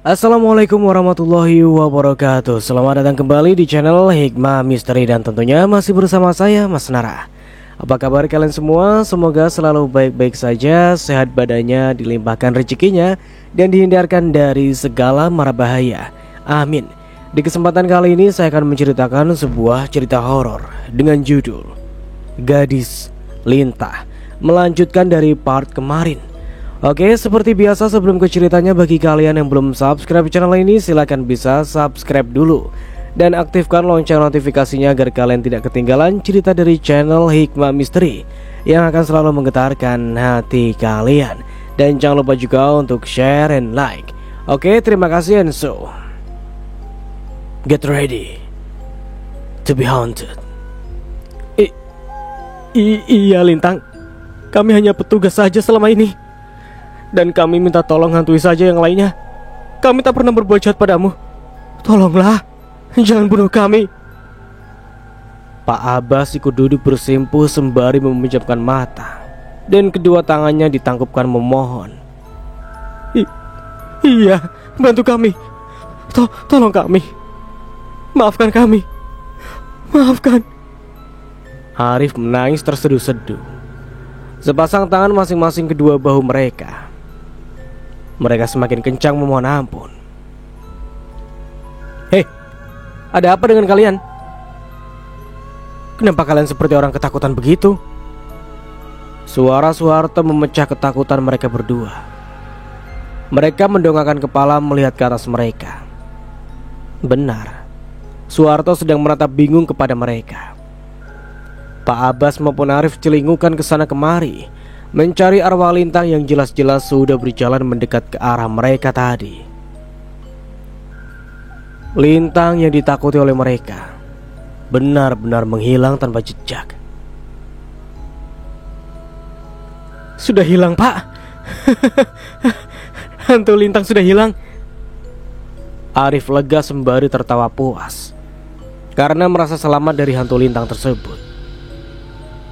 Assalamualaikum warahmatullahi wabarakatuh. Selamat datang kembali di channel Hikmah Misteri. Dan tentunya masih bersama saya, Mas Nara. Apa kabar kalian semua? Semoga selalu baik-baik saja, sehat badannya, dilimpahkan rezekinya, dan dihindarkan dari segala mara bahaya. Amin. Di kesempatan kali ini saya akan menceritakan sebuah cerita horor dengan judul Gadis Lintah, melanjutkan dari part kemarin. Oke, seperti biasa sebelum ke ceritanya, bagi kalian yang belum subscribe channel ini, silahkan bisa subscribe dulu dan aktifkan lonceng notifikasinya agar kalian tidak ketinggalan cerita dari channel Hikmah Misteri yang akan selalu menggetarkan hati kalian. Dan jangan lupa juga untuk share and like. Oke, terima kasih, and so get ready to be haunted. Iya Lintang, kami hanya petugas saja selama ini, dan kami minta tolong hantui saja yang lainnya. Kami tak pernah berbuat jahat padamu. Tolonglah, jangan bunuh kami. Pak Abbas ikut duduk bersimpuh sembari memejamkan mata, dan kedua tangannya ditangkupkan memohon. Iya, bantu kami. Tolong kami. Maafkan kami. Maafkan. Arif menangis terseduh-seduh. Sepasang tangan masing-masing kedua bahu mereka. Mereka semakin kencang memohon ampun. Hei, ada apa dengan kalian? Kenapa kalian seperti orang ketakutan begitu? Suara Soeharto memecah ketakutan mereka berdua. Mereka mendongakkan kepala melihat ke atas mereka. Benar, Soeharto sedang menatap bingung kepada mereka. Pak Abbas maupun Arif celingukan ke sana kemari, mencari arwah Lintang yang jelas-jelas sudah berjalan mendekat ke arah mereka tadi. Lintang yang ditakuti oleh mereka benar-benar menghilang tanpa jejak. Sudah hilang, Pak. Hantu Lintang sudah hilang. Arif lega sembari tertawa puas karena merasa selamat dari hantu Lintang tersebut.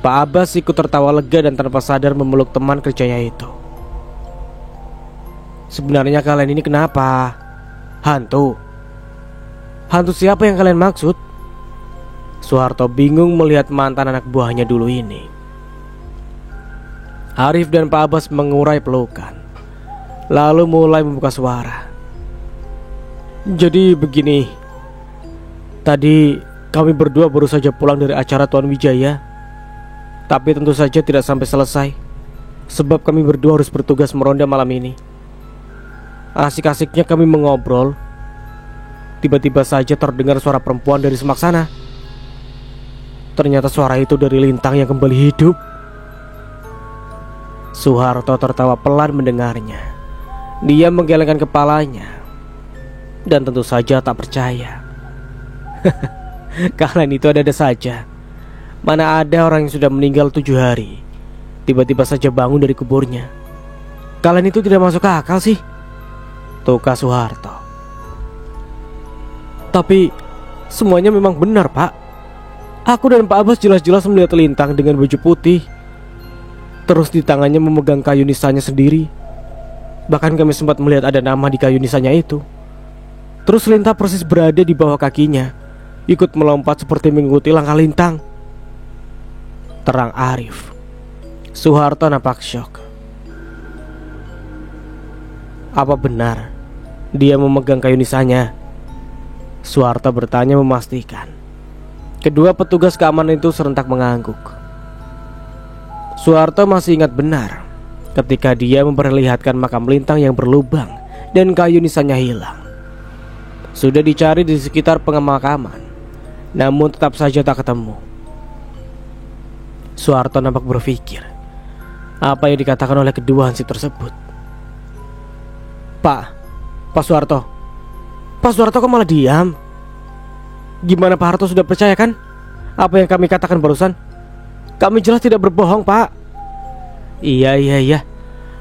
Pak Abbas ikut tertawa lega dan tanpa sadar memeluk teman kerjanya itu. Sebenarnya kalian ini kenapa? Hantu? Hantu siapa yang kalian maksud? Soeharto bingung melihat mantan anak buahnya dulu ini. Arif dan Pak Abbas mengurai pelukan, lalu mulai membuka suara. Jadi begini, tadi kami berdua baru saja pulang dari acara Tuan Wijaya. Tapi tentu saja tidak sampai selesai, sebab kami berdua harus bertugas meronda malam ini. Asik-asiknya kami mengobrol, tiba-tiba saja terdengar suara perempuan dari semak sana. Ternyata suara itu dari Lintang yang kembali hidup. Soeharto tertawa pelan mendengarnya. Dia menggelengkan kepalanya dan tentu saja tak percaya. Kalian itu ada-ada saja. Mana ada orang yang sudah meninggal 7 hari tiba-tiba saja bangun dari kuburnya. Kalian itu tidak masuk akal sih, tukar Soeharto. Tapi semuanya memang benar, Pak. Aku dan Pak Abbas jelas-jelas melihat Lintang dengan baju putih, terus di tangannya memegang kayu nisanya sendiri. Bahkan kami sempat melihat ada nama di kayu nisanya itu. Terus Lintang persis berada di bawah kakinya, ikut melompat seperti mengikuti langkah Lintang, terang Arif. Soeharto nampak syok. Apa benar dia memegang kayu nisanya? Soeharto bertanya memastikan. Kedua petugas keamanan itu serentak mengangguk. Soeharto masih ingat benar ketika dia memperlihatkan makam Lintang yang berlubang dan kayu nisanya hilang. Sudah dicari di sekitar pemakaman, namun tetap saja tak ketemu. Soeharto nampak berpikir apa yang dikatakan oleh kedua hansip tersebut. Pak Soeharto kok malah diam? Gimana Pak Harto, sudah percaya kan apa yang kami katakan barusan? Kami jelas tidak berbohong, Pak. Iya,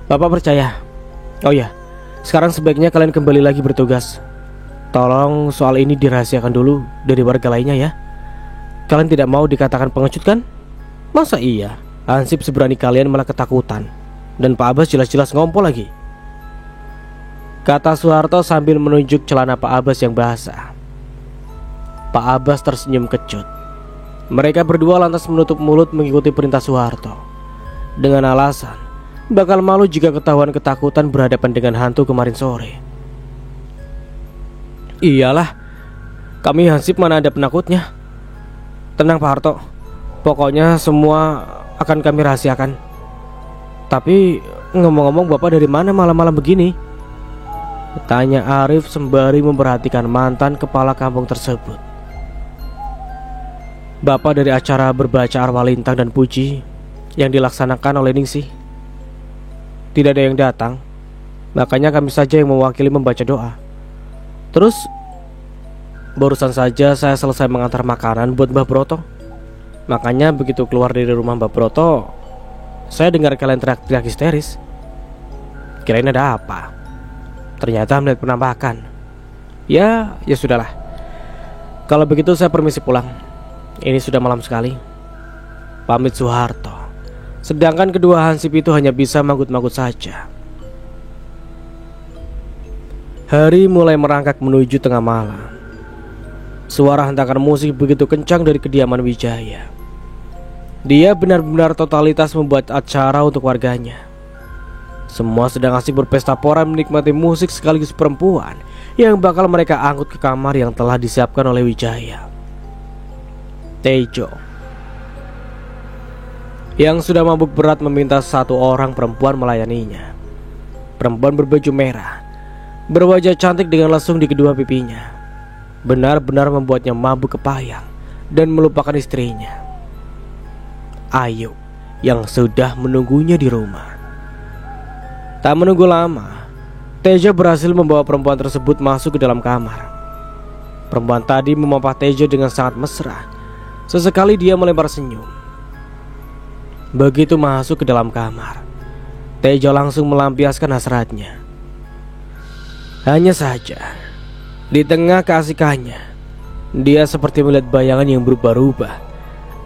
Bapak percaya. Oh ya, sekarang sebaiknya kalian kembali lagi bertugas. Tolong soal ini dirahasiakan dulu dari warga lainnya ya. Kalian tidak mau dikatakan pengecut kan? Masa iya hansip seberani kalian malah ketakutan, dan Pak Abbas jelas-jelas ngompol lagi. kata Soeharto sambil menunjuk celana Pak Abbas yang basah. Pak Abbas tersenyum kecut. Mereka berdua lantas menutup mulut mengikuti perintah Soeharto, dengan alasan bakal malu jika ketahuan ketakutan berhadapan dengan hantu kemarin sore. Iyalah, kami Hansip mana ada penakutnya. Tenang Pak Harto, pokoknya semua akan kami rahasiakan. Tapi ngomong-ngomong, Bapak dari mana malam-malam begini? Tanya Arif sembari memperhatikan mantan kepala kampung tersebut. Bapak dari acara berbaca arwah lintang dan puji yang dilaksanakan oleh Ningsih. Tidak ada yang datang, makanya kami saja yang mewakili membaca doa. Terus barusan saja saya selesai mengantar makanan buat Mbah Broto. Makanya begitu keluar dari rumah Mbah Broto, saya dengar kalian teriak-teriak histeris. Kirain ada apa, ternyata melihat penampakan. Ya sudahlah. Kalau begitu saya permisi pulang. Ini sudah malam sekali. Pamit Soeharto. Sedangkan kedua Hansip itu hanya bisa manggut-manggut saja. Hari mulai merangkak menuju tengah malam. Suara hentakan musik begitu kencang dari kediaman Wijaya. Dia benar-benar totalitas membuat acara untuk warganya. Semua sedang asik berpesta pora menikmati musik sekaligus perempuan yang bakal mereka angkut ke kamar yang telah disiapkan oleh Wijaya. Tejo yang sudah mabuk berat meminta satu orang perempuan melayaninya. Perempuan berbaju merah, berwajah cantik dengan lesung di kedua pipinya, benar-benar membuatnya mabuk kepayang dan melupakan istrinya, Ayu, yang sudah menunggunya di rumah. Tak menunggu lama, Tejo berhasil membawa perempuan tersebut masuk ke dalam kamar. Perempuan tadi memapah Tejo dengan sangat mesra. Sesekali dia melempar senyum. Begitu masuk ke dalam kamar, Tejo langsung melampiaskan hasratnya. Hanya saja, di tengah keasikannya, dia seperti melihat bayangan yang berubah-ubah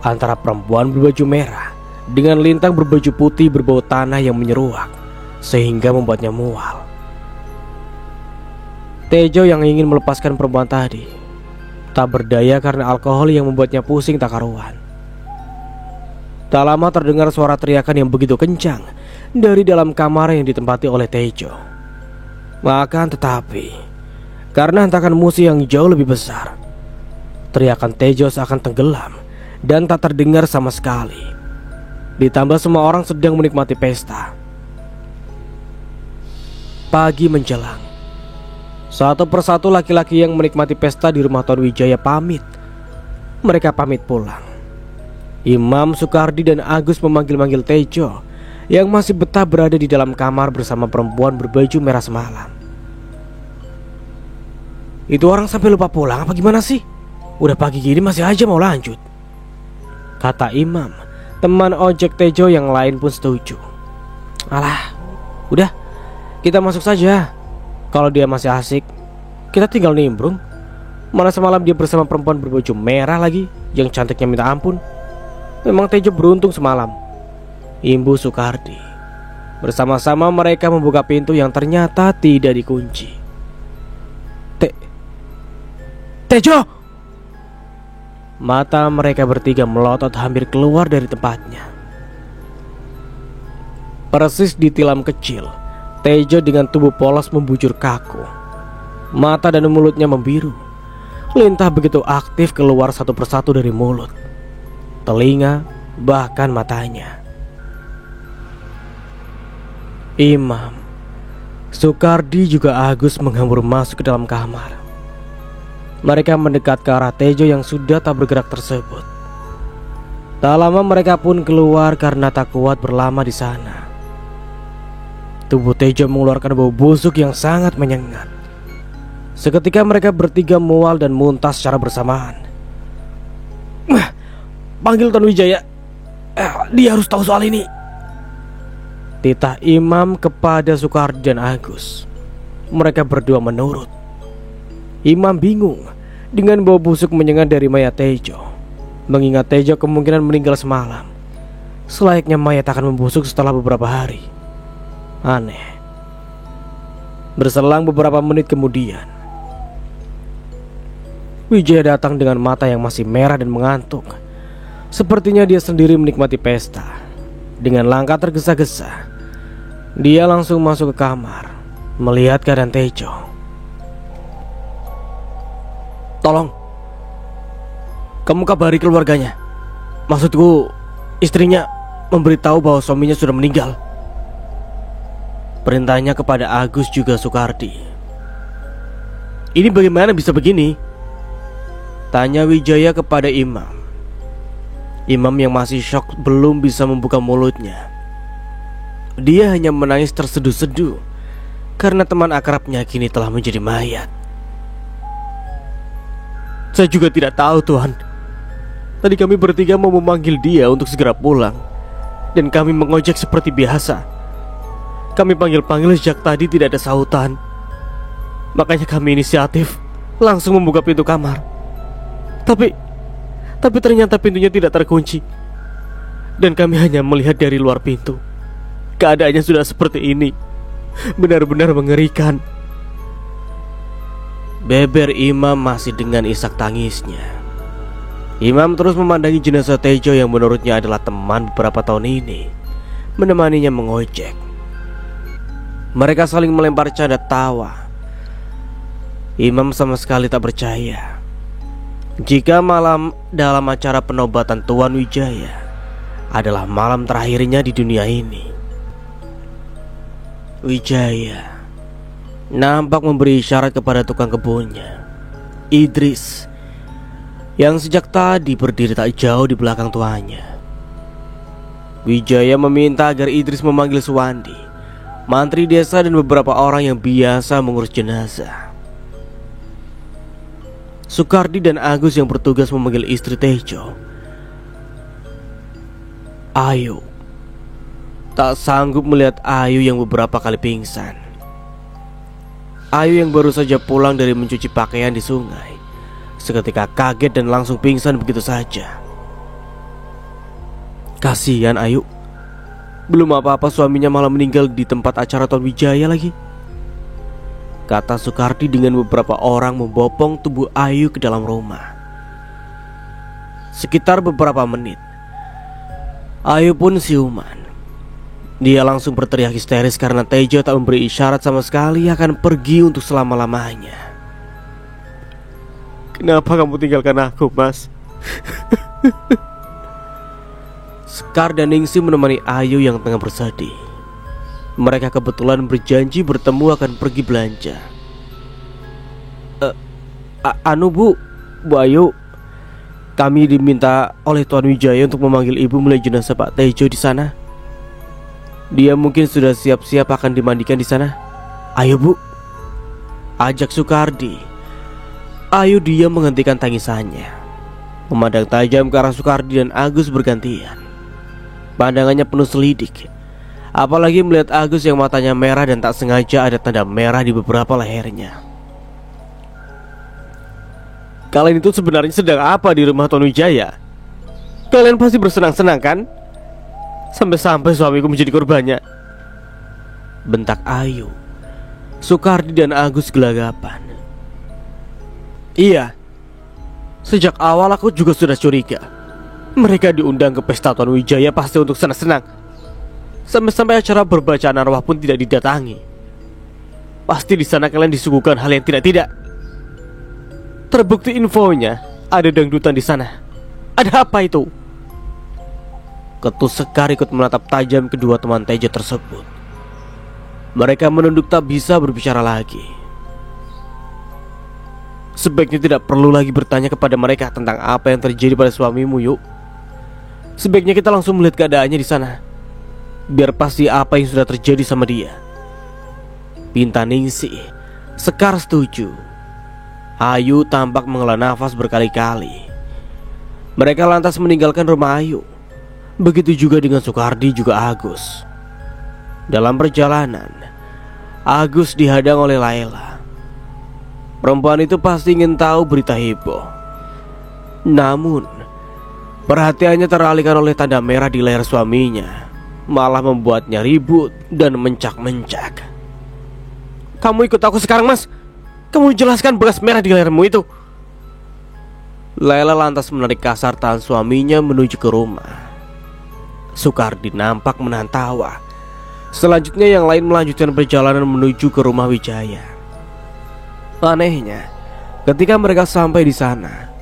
antara perempuan berbaju merah dengan lintang berbaju putih berbau tanah yang menyeruak, sehingga membuatnya mual. Tejo yang ingin melepaskan perempuan tadi tak berdaya karena alkohol yang membuatnya pusing tak karuan. Tak lama terdengar suara teriakan yang begitu kencang dari dalam kamar yang ditempati oleh Tejo. Akan tetapi, karena hentakan musik yang jauh lebih besar, teriakan Tejo seakan tenggelam dan tak terdengar sama sekali. Ditambah semua orang sedang menikmati pesta. Pagi menjelang, satu persatu laki-laki yang menikmati pesta di rumah Tuan Wijaya pamit. Mereka pamit pulang. Imam, Sukardi, dan Agus memanggil-manggil Tejo yang masih betah berada di dalam kamar bersama perempuan berbaju merah semalam. Itu orang sampai lupa pulang apa gimana sih? Udah pagi gini masih aja mau lanjut, kata Imam. Teman ojek Tejo yang lain pun setuju. Alah, udah, kita masuk saja. Kalau dia masih asik, kita tinggal nimbrung. Mana semalam dia bersama perempuan berbaju merah lagi yang cantiknya minta ampun. Memang Tejo beruntung semalam, imbu Sukardi. Bersama-sama mereka membuka pintu yang ternyata tidak dikunci. Tejo! Mata mereka bertiga melotot hampir keluar dari tempatnya. Persis di tilam kecil, Tejo dengan tubuh polos membujur kaku. Mata dan mulutnya membiru. Lintah begitu aktif keluar satu persatu dari mulut, telinga, bahkan matanya. Imam, Sukardi juga Agus menghambur masuk ke dalam kamar. Mereka mendekat ke arah Tejo yang sudah tak bergerak tersebut. Tak lama mereka pun keluar karena tak kuat berlama di sana. Tubuh Tejo mengeluarkan bau busuk yang sangat menyengat. Seketika mereka bertiga mual dan muntah secara bersamaan. Panggil Tuan Wijaya, dia harus tahu soal ini, titah Imam kepada Sukardi dan Agus. Mereka berdua menurut. Imam bingung dengan bau busuk menyengat dari mayat Tejo, mengingat Tejo kemungkinan meninggal semalam. Selayaknya mayat akan membusuk setelah beberapa hari. Aneh. Berselang beberapa menit kemudian, Wijaya datang dengan mata yang masih merah dan mengantuk. Sepertinya dia sendiri menikmati pesta. Dengan langkah tergesa-gesa, dia langsung masuk ke kamar, melihat keadaan Tejo. "Tolong, kamu kabari keluarganya. Maksudku, istrinya memberitahu bahwa suaminya sudah meninggal." Perintahnya kepada Agus juga Soekardi. "Ini bagaimana bisa begini?" tanya Wijaya kepada Imam. Imam yang masih syok belum bisa membuka mulutnya. Dia hanya menangis terseduh-seduh karena teman akrabnya kini telah menjadi mayat. "Saya juga tidak tahu, Tuhan. Tadi kami bertiga mau memanggil dia untuk segera pulang, dan kami mengojek seperti biasa. Kami panggil-panggil sejak tadi tidak ada sahutan. Makanya kami inisiatif langsung membuka pintu kamar. Tapi ternyata pintunya tidak terkunci, dan kami hanya melihat dari luar pintu. Keadaannya sudah seperti ini. Benar-benar mengerikan." Beber Imam masih dengan isak tangisnya. Imam terus memandangi jenazah Tejo yang menurutnya adalah teman beberapa tahun ini, menemaninya mengojek. Mereka saling melempar canda tawa. Imam sama sekali tak percaya jika malam dalam acara penobatan Tuan Wijaya adalah malam terakhirnya di dunia ini. Wijaya nampak memberi isyarat kepada tukang kebunnya, Idris, yang sejak tadi berdiri tak jauh di belakang tuannya. Wijaya meminta agar Idris memanggil Suwandi, mantri desa, dan beberapa orang yang biasa mengurus jenazah. Soekardi dan Agus yang bertugas memanggil istri Tejo. Ayu tak sanggup melihat Ayu yang beberapa kali pingsan. Ayu yang baru saja pulang dari mencuci pakaian di sungai, seketika kaget dan langsung pingsan begitu saja. Kasihan Ayu. Belum apa-apa suaminya malah meninggal di tempat acara Tuan Wijaya lagi, kata Soekardi dengan beberapa orang membopong tubuh Ayu ke dalam rumah. Sekitar beberapa menit, Ayu pun siuman. Dia langsung berteriak histeris karena Tejo tak memberi isyarat sama sekali akan pergi untuk selama-lamanya. "Kenapa kamu tinggalkan aku, Mas?" Sekar dan Ningsih menemani Ayu yang tengah bersedih. Mereka kebetulan berjanji bertemu akan pergi belanja. Bu Ayu, kami diminta oleh Tuan Wijaya untuk memanggil ibu melihat jenazah Pak Tejo di sana. Dia mungkin sudah siap-siap akan dimandikan di sana. Ayo Bu, ajak Soekardi. Ayu diam menghentikan tangisannya, memandang tajam ke arah Soekardi dan Agus bergantian. Pandangannya penuh selidik, apalagi melihat Agus yang matanya merah dan tak sengaja ada tanda merah di beberapa lehernya. "Kalian itu sebenarnya sedang apa di rumah Tuan Wijaya? Kalian pasti bersenang-senang kan? Sampai-sampai suamiku menjadi korbannya," bentak Ayu. Soekardi dan Agus gelagapan. "Iya, sejak awal aku juga sudah curiga. Mereka diundang ke pesta Tuan Wijaya pasti untuk senang-senang. Sampai-sampai acara berbacaan arwah pun tidak didatangi. Pasti di sana kalian disuguhkan hal yang tidak-tidak. Terbukti infonya ada dangdutan di sana. Ada apa itu?" Ketus Sekar ikut menatap tajam kedua teman Tejo tersebut. Mereka menunduk tak bisa berbicara lagi. "Sebaiknya tidak perlu lagi bertanya kepada mereka tentang apa yang terjadi pada suamimu, yuk. Sebaiknya kita langsung melihat keadaannya di sana, biar pasti apa yang sudah terjadi sama dia," pinta Ningsih. Sekar setuju. Ayu tampak menghela nafas berkali-kali. Mereka lantas meninggalkan rumah Ayu. Begitu juga dengan Soekardi juga Agus. Dalam perjalanan, Agus dihadang oleh Laila. Perempuan itu pasti ingin tahu berita heboh. Namun perhatiannya teralihkan oleh tanda merah di leher suaminya, malah membuatnya ribut dan mencak-mencak. Kamu ikut aku sekarang, Mas. Kamu jelaskan bekas merah di lehermu itu. Laila lantas menarik kasar tangan suaminya menuju ke rumah. Sukardi nampak menahan tawa. Selanjutnya yang lain melanjutkan perjalanan menuju ke rumah Wijaya. Anehnya, ketika mereka sampai di sana,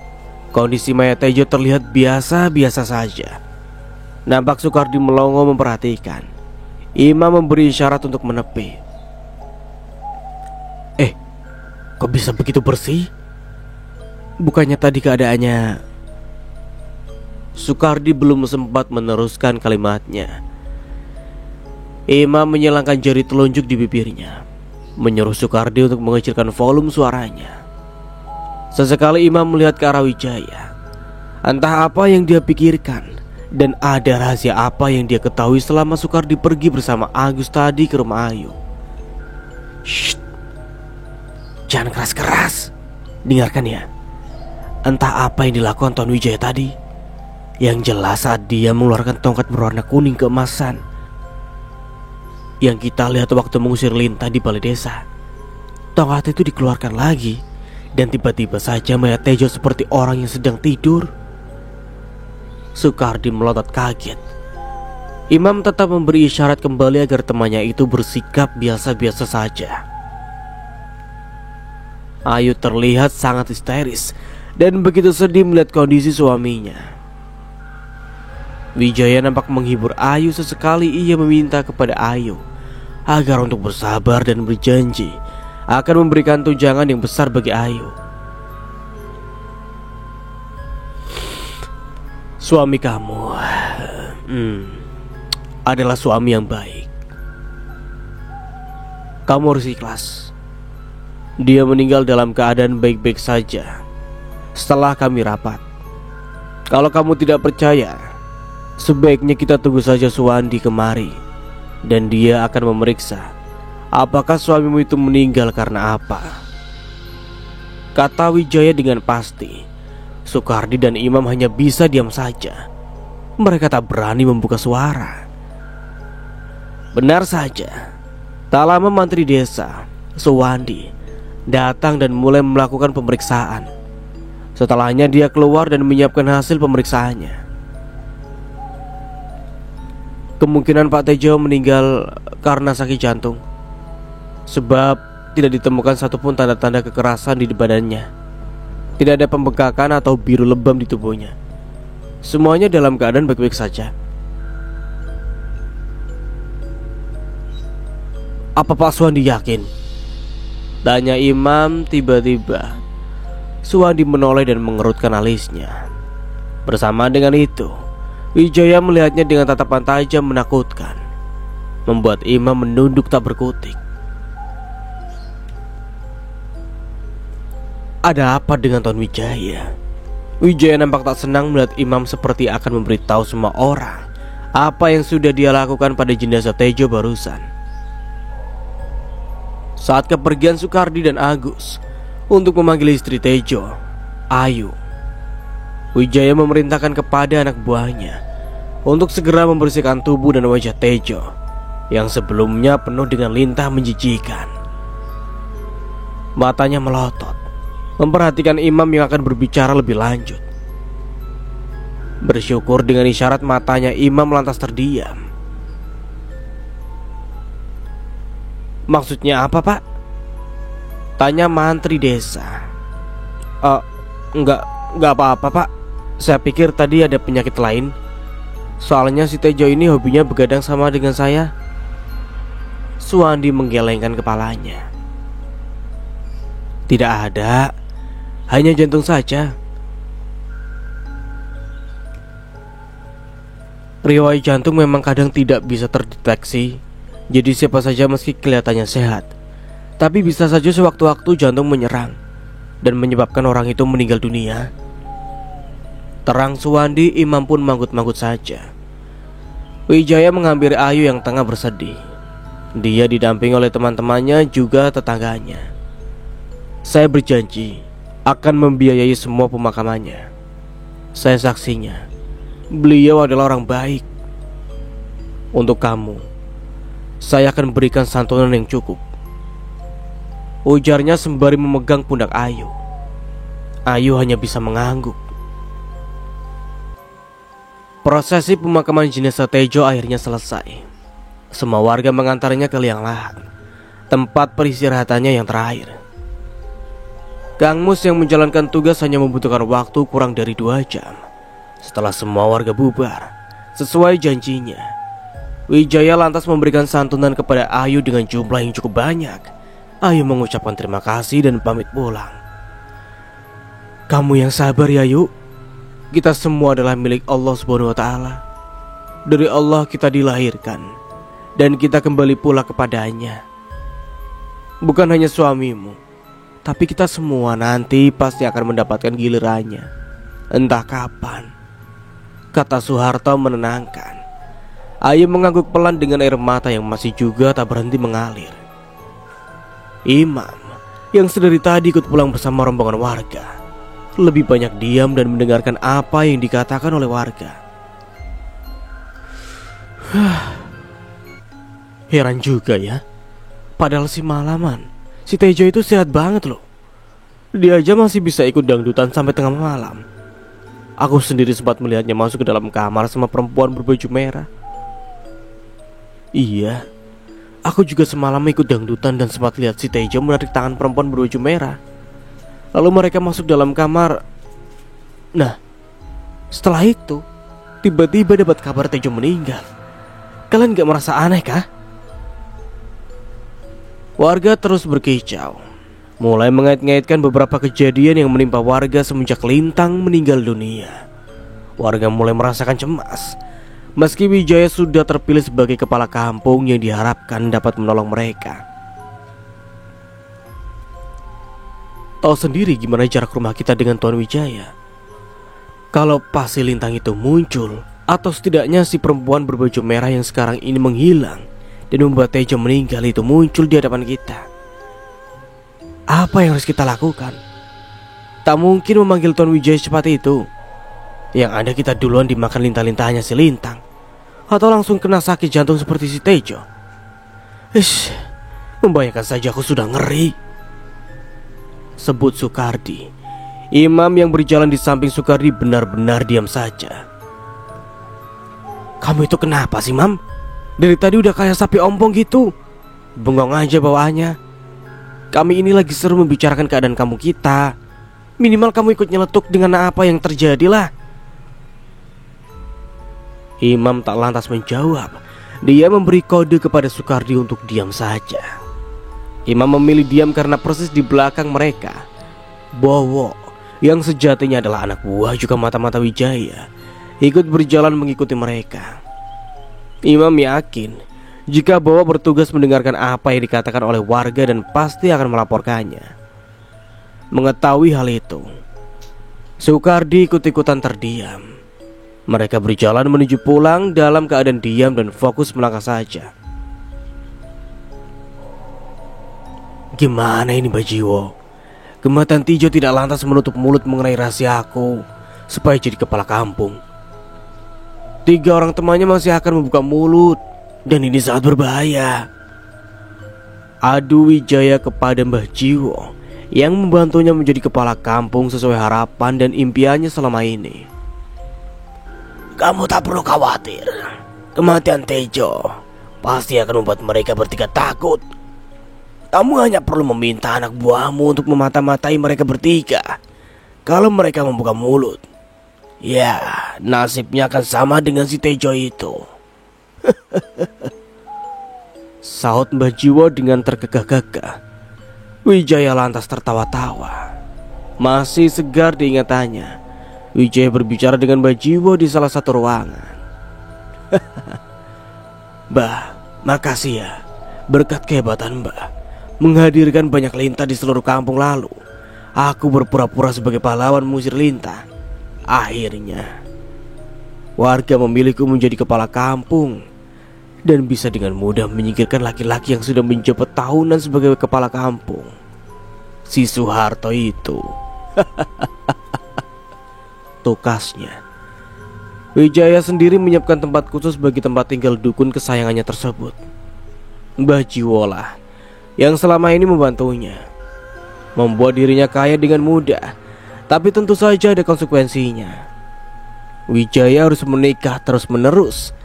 kondisi mayat Tejo terlihat biasa-biasa saja. Nampak Sukardi melongo memperhatikan. Imam memberi isyarat untuk menepi. Kok bisa begitu bersih? Bukannya tadi keadaannya... Sukardi belum sempat meneruskan kalimatnya. Imam menyilangkan jari telunjuk di bibirnya, menyuruh Sukardi untuk mengecilkan volume suaranya. Sesekali Imam melihat ke arah Wijaya. Entah apa yang dia pikirkan, dan ada rahasia apa yang dia ketahui selama Sukardi pergi bersama Agus tadi ke rumah Ayu. Shh, jangan keras-keras. Dengarkan ya. Entah apa yang dilakukan Tuan Wijaya tadi. Yang jelas saat dia mengeluarkan tongkat berwarna kuning keemasan yang kita lihat waktu mengusir Lintah di balai desa. Tongkat itu dikeluarkan lagi, dan tiba-tiba saja mayat Tejo seperti orang yang sedang tidur. Sukardi melotot kaget. Imam tetap memberi isyarat kembali agar temannya itu bersikap biasa-biasa saja. Ayu terlihat sangat histeris dan begitu sedih melihat kondisi suaminya. Wijaya nampak menghibur Ayu. Sesekali ia meminta kepada Ayu agar untuk bersabar dan berjanji akan memberikan tunjangan yang besar bagi Ayu. Suami kamu adalah suami yang baik. Kamu harus ikhlas. Dia meninggal dalam keadaan baik-baik saja setelah kami rapat. Kalau kamu tidak percaya, sebaiknya kita tunggu saja Suwandi kemari, dan dia akan memeriksa apakah suamimu itu meninggal karena apa. Kata Wijaya dengan pasti. Sukardi dan Imam hanya bisa diam saja. Mereka tak berani membuka suara. Benar saja, tak lama mantri desa, Suwandi, datang dan mulai melakukan pemeriksaan. Setelahnya dia keluar dan menyiapkan hasil pemeriksaannya. Kemungkinan Pak Tejo meninggal karena sakit jantung, sebab tidak ditemukan satupun tanda-tanda kekerasan di badannya. Tidak ada pembengkakan atau biru lebam di tubuhnya. Semuanya dalam keadaan baik-baik saja. Apa Pak Suwandi yakin? Tanya Imam. Tiba-tiba Suwandi menoleh dan mengerutkan alisnya. Bersama dengan itu, Wijaya melihatnya dengan tatapan tajam menakutkan, membuat Imam menunduk tak berkutik. Ada apa dengan Tuan Wijaya? Wijaya nampak tak senang melihat Imam seperti akan memberitahu semua orang apa yang sudah dia lakukan pada jenazah Tejo barusan. Saat kepergian Sukardi dan Agus untuk memanggil istri Tejo, Ayu, Wijaya memerintahkan kepada anak buahnya untuk segera membersihkan tubuh dan wajah Tejo yang sebelumnya penuh dengan lintah menjijikan. Matanya melotot, memperhatikan Imam yang akan berbicara lebih lanjut. Bersyukur dengan isyarat matanya, Imam lantas terdiam. Maksudnya apa, Pak? Tanya mantri desa. Enggak apa-apa, Pak. Saya pikir tadi ada penyakit lain. Soalnya si Tejo ini hobinya begadang sama dengan saya. Suwandi menggelengkan kepalanya. Tidak ada, hanya jantung saja. Riwayat jantung memang kadang tidak bisa terdeteksi. Jadi siapa saja meski kelihatannya sehat, tapi bisa saja sewaktu-waktu jantung menyerang dan menyebabkan orang itu meninggal dunia. Terang Suwandi. Imam pun manggut-manggut saja. Wijaya menghampiri Ayu yang tengah bersedih. Dia didampingi oleh teman-temannya juga tetangganya. Saya berjanji akan membiayai semua pemakamannya. Saya saksinya. Beliau adalah orang baik. Untuk kamu, saya akan berikan santunan yang cukup. ujarnya sembari memegang pundak Ayu. Ayu hanya bisa mengangguk. Prosesi pemakaman jenazah Tejo akhirnya selesai. Semua warga mengantarnya ke liang lahat, tempat peristirahatannya yang terakhir. Kang Mus yang menjalankan tugas hanya membutuhkan waktu kurang dari 2 jam. Setelah semua warga bubar, sesuai janjinya, Wijaya lantas memberikan santunan kepada Ayu dengan jumlah yang cukup banyak. Ayu mengucapkan terima kasih dan pamit pulang. Kamu yang sabar ya Ayu. Kita semua adalah milik Allah Subhanahu wa Ta'ala. Dari Allah kita dilahirkan dan kita kembali pula kepadanya. Bukan hanya suamimu, tapi kita semua nanti pasti akan mendapatkan gilirannya. Entah kapan, kata Soeharto menenangkan. Ayu mengangguk pelan dengan air mata yang masih juga tak berhenti mengalir. Imam yang sedari tadi ikut pulang bersama rombongan warga lebih banyak diam dan mendengarkan apa yang dikatakan oleh warga. Heran juga ya, padahal si malaman, si Tejo itu sehat banget loh. Dia aja masih bisa ikut dangdutan sampai tengah malam. Aku sendiri sempat melihatnya masuk ke dalam kamar sama perempuan berbaju merah. Iya, aku juga semalam ikut dangdutan dan sempat lihat si Tejo menarik tangan perempuan berbaju merah. Lalu mereka masuk dalam kamar. Nah, setelah itu tiba-tiba dapat kabar Tejo meninggal. Kalian gak merasa aneh kah? Warga terus berkicau, mulai mengait-ngaitkan beberapa kejadian yang menimpa warga semenjak Lintang meninggal dunia. Warga mulai merasakan cemas. Meski Wijaya sudah terpilih sebagai kepala kampung yang diharapkan dapat menolong mereka. Tahu sendiri gimana jarak rumah kita dengan Tuan Wijaya. Kalau pas si Lintang itu muncul, atau setidaknya si perempuan berbaju merah yang sekarang ini menghilang dan membuat Tejo meninggal itu muncul di hadapan kita, apa yang harus kita lakukan? Tak mungkin memanggil Tuan Wijaya secepat itu. Yang ada kita duluan dimakan lintah-lintahnya si Lintang, atau langsung kena sakit jantung seperti si Tejo. Membayangkan saja aku sudah ngeri. Sebut Soekardi. Imam yang berjalan di samping Soekardi benar-benar diam saja. Kamu itu kenapa sih, Mam? Dari tadi udah kayak sapi ompong gitu. Bengong aja bawaannya. Kami ini lagi seru membicarakan keadaan kamu kita. Minimal kamu ikut nyeletuk dengan apa yang terjadi lah. Imam tak lantas menjawab. Dia memberi kode kepada Soekardi untuk diam saja. Imam memilih diam karena persis di belakang mereka, Bowo yang sejatinya adalah anak buah juga mata-mata Wijaya ikut berjalan mengikuti mereka. Imam yakin jika Bowo bertugas mendengarkan apa yang dikatakan oleh warga dan pasti akan melaporkannya. Mengetahui hal itu, Soekardi ikut-ikutan terdiam. Mereka berjalan menuju pulang dalam keadaan diam dan fokus melangkah saja. Gimana ini Bajiwo? Kematian Tejo tidak lantas menutup mulut mengenai rahasia aku supaya jadi kepala kampung. 3 orang temannya masih akan membuka mulut, dan ini sangat berbahaya. Adu Wijaya kepada Mbah Jiwo yang membantunya menjadi kepala kampung sesuai harapan dan impiannya selama ini. Kamu tak perlu khawatir. Kematian Tejo pasti akan membuat mereka bertiga takut. Kamu hanya perlu meminta anak buahmu untuk memata-matai mereka bertiga. Kalau mereka membuka mulut, ya nasibnya akan sama dengan si Tejo itu. Sahut Mbah Jiwo dengan tergagah-gagah. Wijaya lantas tertawa-tawa. Masih segar diingatannya, Wijaya berbicara dengan Mbah Jiwo di salah satu ruangan. Mbah, makasih ya. Berkat kehebatan Mbah menghadirkan banyak lintah di seluruh kampung lalu, aku berpura-pura sebagai pahlawan mengusir lintah. Akhirnya warga memilihku menjadi kepala kampung dan bisa dengan mudah menyingkirkan laki-laki yang sudah menjabat tahunan sebagai kepala kampung, si Soeharto itu. Tukasnya, Wijaya sendiri menyiapkan tempat khusus bagi tempat tinggal dukun kesayangannya tersebut. Mbah Jiwo lah yang selama ini membantunya. membuat dirinya kaya dengan mudah. Tapi tentu saja ada konsekuensinya. Wijaya harus menikah terus-menerus,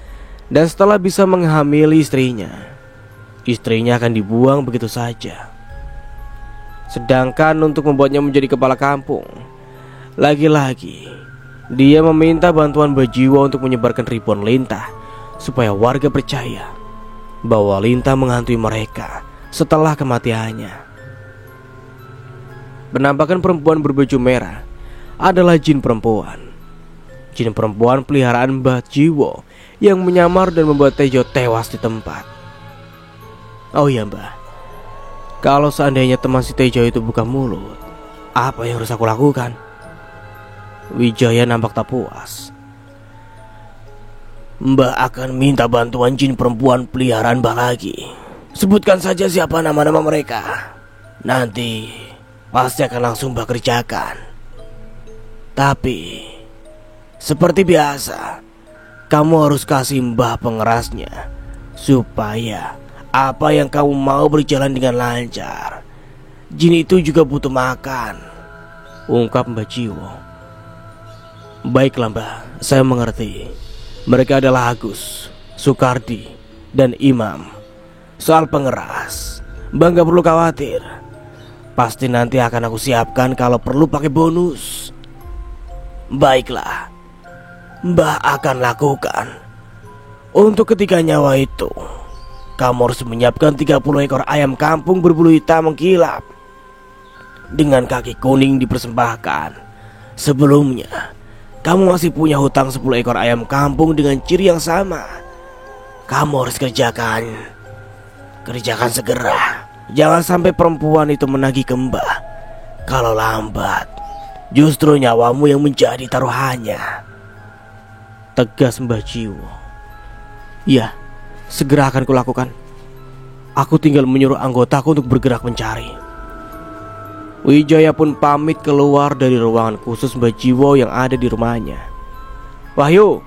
dan setelah bisa menghamili istrinya akan dibuang begitu saja. Sedangkan untuk membuatnya menjadi kepala kampung, lagi-lagi dia meminta bantuan Bajiwo untuk menyebarkan ribuan lintah, supaya warga percaya bahwa lintah menghantui mereka setelah kematiannya. Penampakan perempuan berbaju merah adalah jin perempuan. Jin perempuan peliharaan Mbah Jiwo yang menyamar dan membuat Tejo tewas di tempat. Oh iya Mbah, kalau seandainya teman si Tejo itu buka mulut, apa yang harus aku lakukan? Wijaya nampak tak puas. Mbah akan minta bantuan jin perempuan peliharaan Mbah lagi. Sebutkan saja siapa nama-nama mereka. Nanti pasti akan langsung Mbah kerjakan. Tapi seperti biasa, kamu harus kasih Mbah pengerasnya, supaya apa yang kamu mau berjalan dengan lancar. Jin itu juga butuh makan, ungkap Mbah Jiwo. Baiklah Mbah, saya mengerti. Mereka adalah Agus, Sukardi, dan Imam. Soal pengeras, Mbah gak perlu khawatir. Pasti nanti akan aku siapkan kalau perlu pakai bonus. Baiklah, Mbah akan lakukan. Untuk ketiga nyawa itu, kamu harus menyiapkan 30 ekor ayam kampung berbulu hitam mengkilap dengan kaki kuning dipersembahkan. Sebelumnya, kamu masih punya hutang 10 ekor ayam kampung dengan ciri yang sama. Kamu harus kerjakan segera. Jangan sampai perempuan itu menagih ke Mbah. Kalau lambat, justru nyawamu yang menjadi taruhannya, tegas Mbah Jiwo. Iya, segera akan kulakukan. Aku tinggal menyuruh anggotaku untuk bergerak mencari. Wijaya pun pamit keluar dari ruangan khusus Mbah Jiwo yang ada di rumahnya. Wahyu,